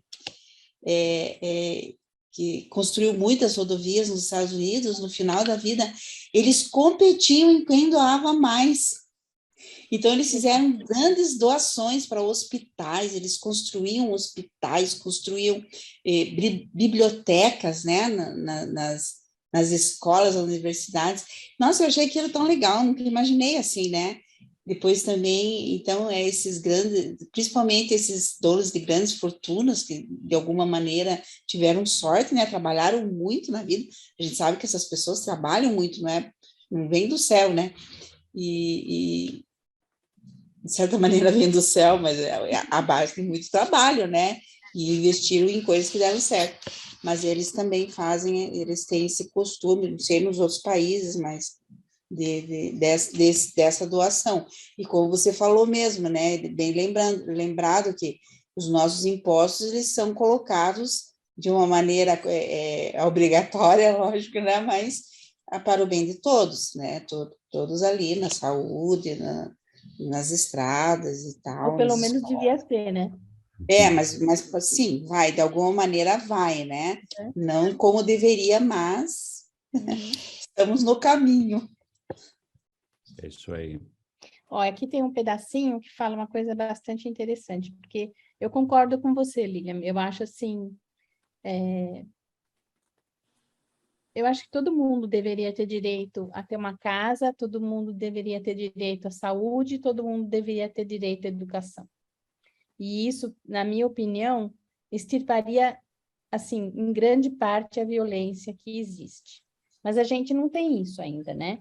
que construiu muitas rodovias nos Estados Unidos, no final da vida, eles competiam em quem doava mais. Então, eles fizeram grandes doações para hospitais, eles construíam hospitais, construíam bibliotecas, né, nas escolas, nas universidades. Nossa, eu achei aquilo tão legal, nunca imaginei assim, né? Depois também, então, esses grandes, principalmente esses donos de grandes fortunas, que de alguma maneira tiveram sorte, né? Trabalharam muito na vida. A gente sabe que essas pessoas trabalham muito, não vem do céu, né? E de certa maneira vem do céu, mas a base tem muito trabalho, né? E investiram em coisas que deram certo. Mas eles também eles têm esse costume, não sei nos outros países, mas dessa doação. E como você falou mesmo, né? Bem lembrado que os nossos impostos, eles são colocados de uma maneira obrigatória, lógico, né? Mas para o bem de todos, né? Todos ali, na saúde, nas estradas e tal. Ou pelo menos devia ser, né? Mas sim, de alguma maneira vai, né? Não como deveria, mas estamos no caminho. É isso aí. Aqui tem um pedacinho que fala uma coisa bastante interessante, porque eu concordo com você, Lilian. Eu acho assim, eu acho que todo mundo deveria ter direito a ter uma casa, todo mundo deveria ter direito à saúde, todo mundo deveria ter direito à educação. E isso, na minha opinião, extirparia, assim, em grande parte, a violência que existe. Mas a gente não tem isso ainda, né?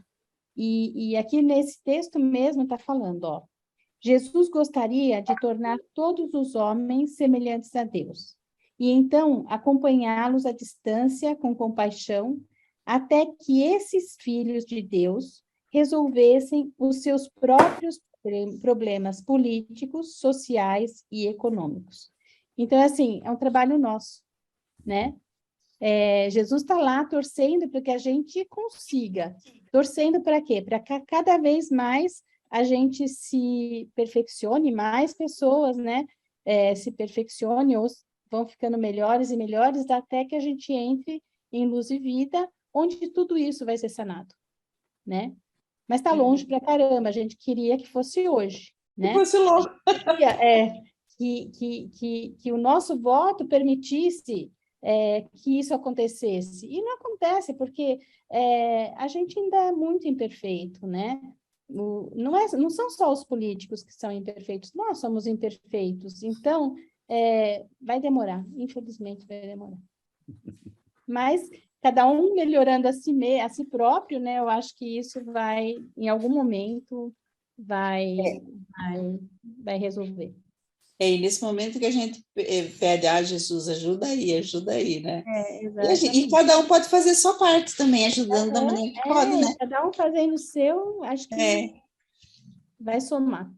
E aqui nesse texto mesmo está falando, ó, Jesus gostaria de tornar todos os homens semelhantes a Deus, e então acompanhá-los à distância com compaixão, até que esses filhos de Deus resolvessem os seus próprios problemas políticos, sociais e econômicos. Então, assim, é um trabalho nosso, né? Jesus está lá torcendo para que a gente consiga. Torcendo para quê? Para que cada vez mais a gente se perfeccione, mais pessoas, né, se perfeccione ou vão ficando melhores e melhores, até que a gente entre em luz e vida, onde tudo isso vai ser sanado, né? Mas está longe pra caramba, a gente queria que fosse hoje, né? Que fosse logo. Que o nosso voto permitisse que isso acontecesse. E não acontece, porque a gente ainda é muito imperfeito, né? Não são só os políticos que são imperfeitos, nós somos imperfeitos. Então, vai demorar, infelizmente vai demorar. Mas cada um melhorando a si próprio, né? Eu acho que isso vai, em algum momento, vai resolver. E nesse momento que a gente pede, Jesus, ajuda aí, né? E cada um pode fazer sua parte também, ajudando da maneira que pode, né? Cada um fazendo o seu, acho que vai somar.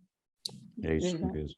É isso mesmo.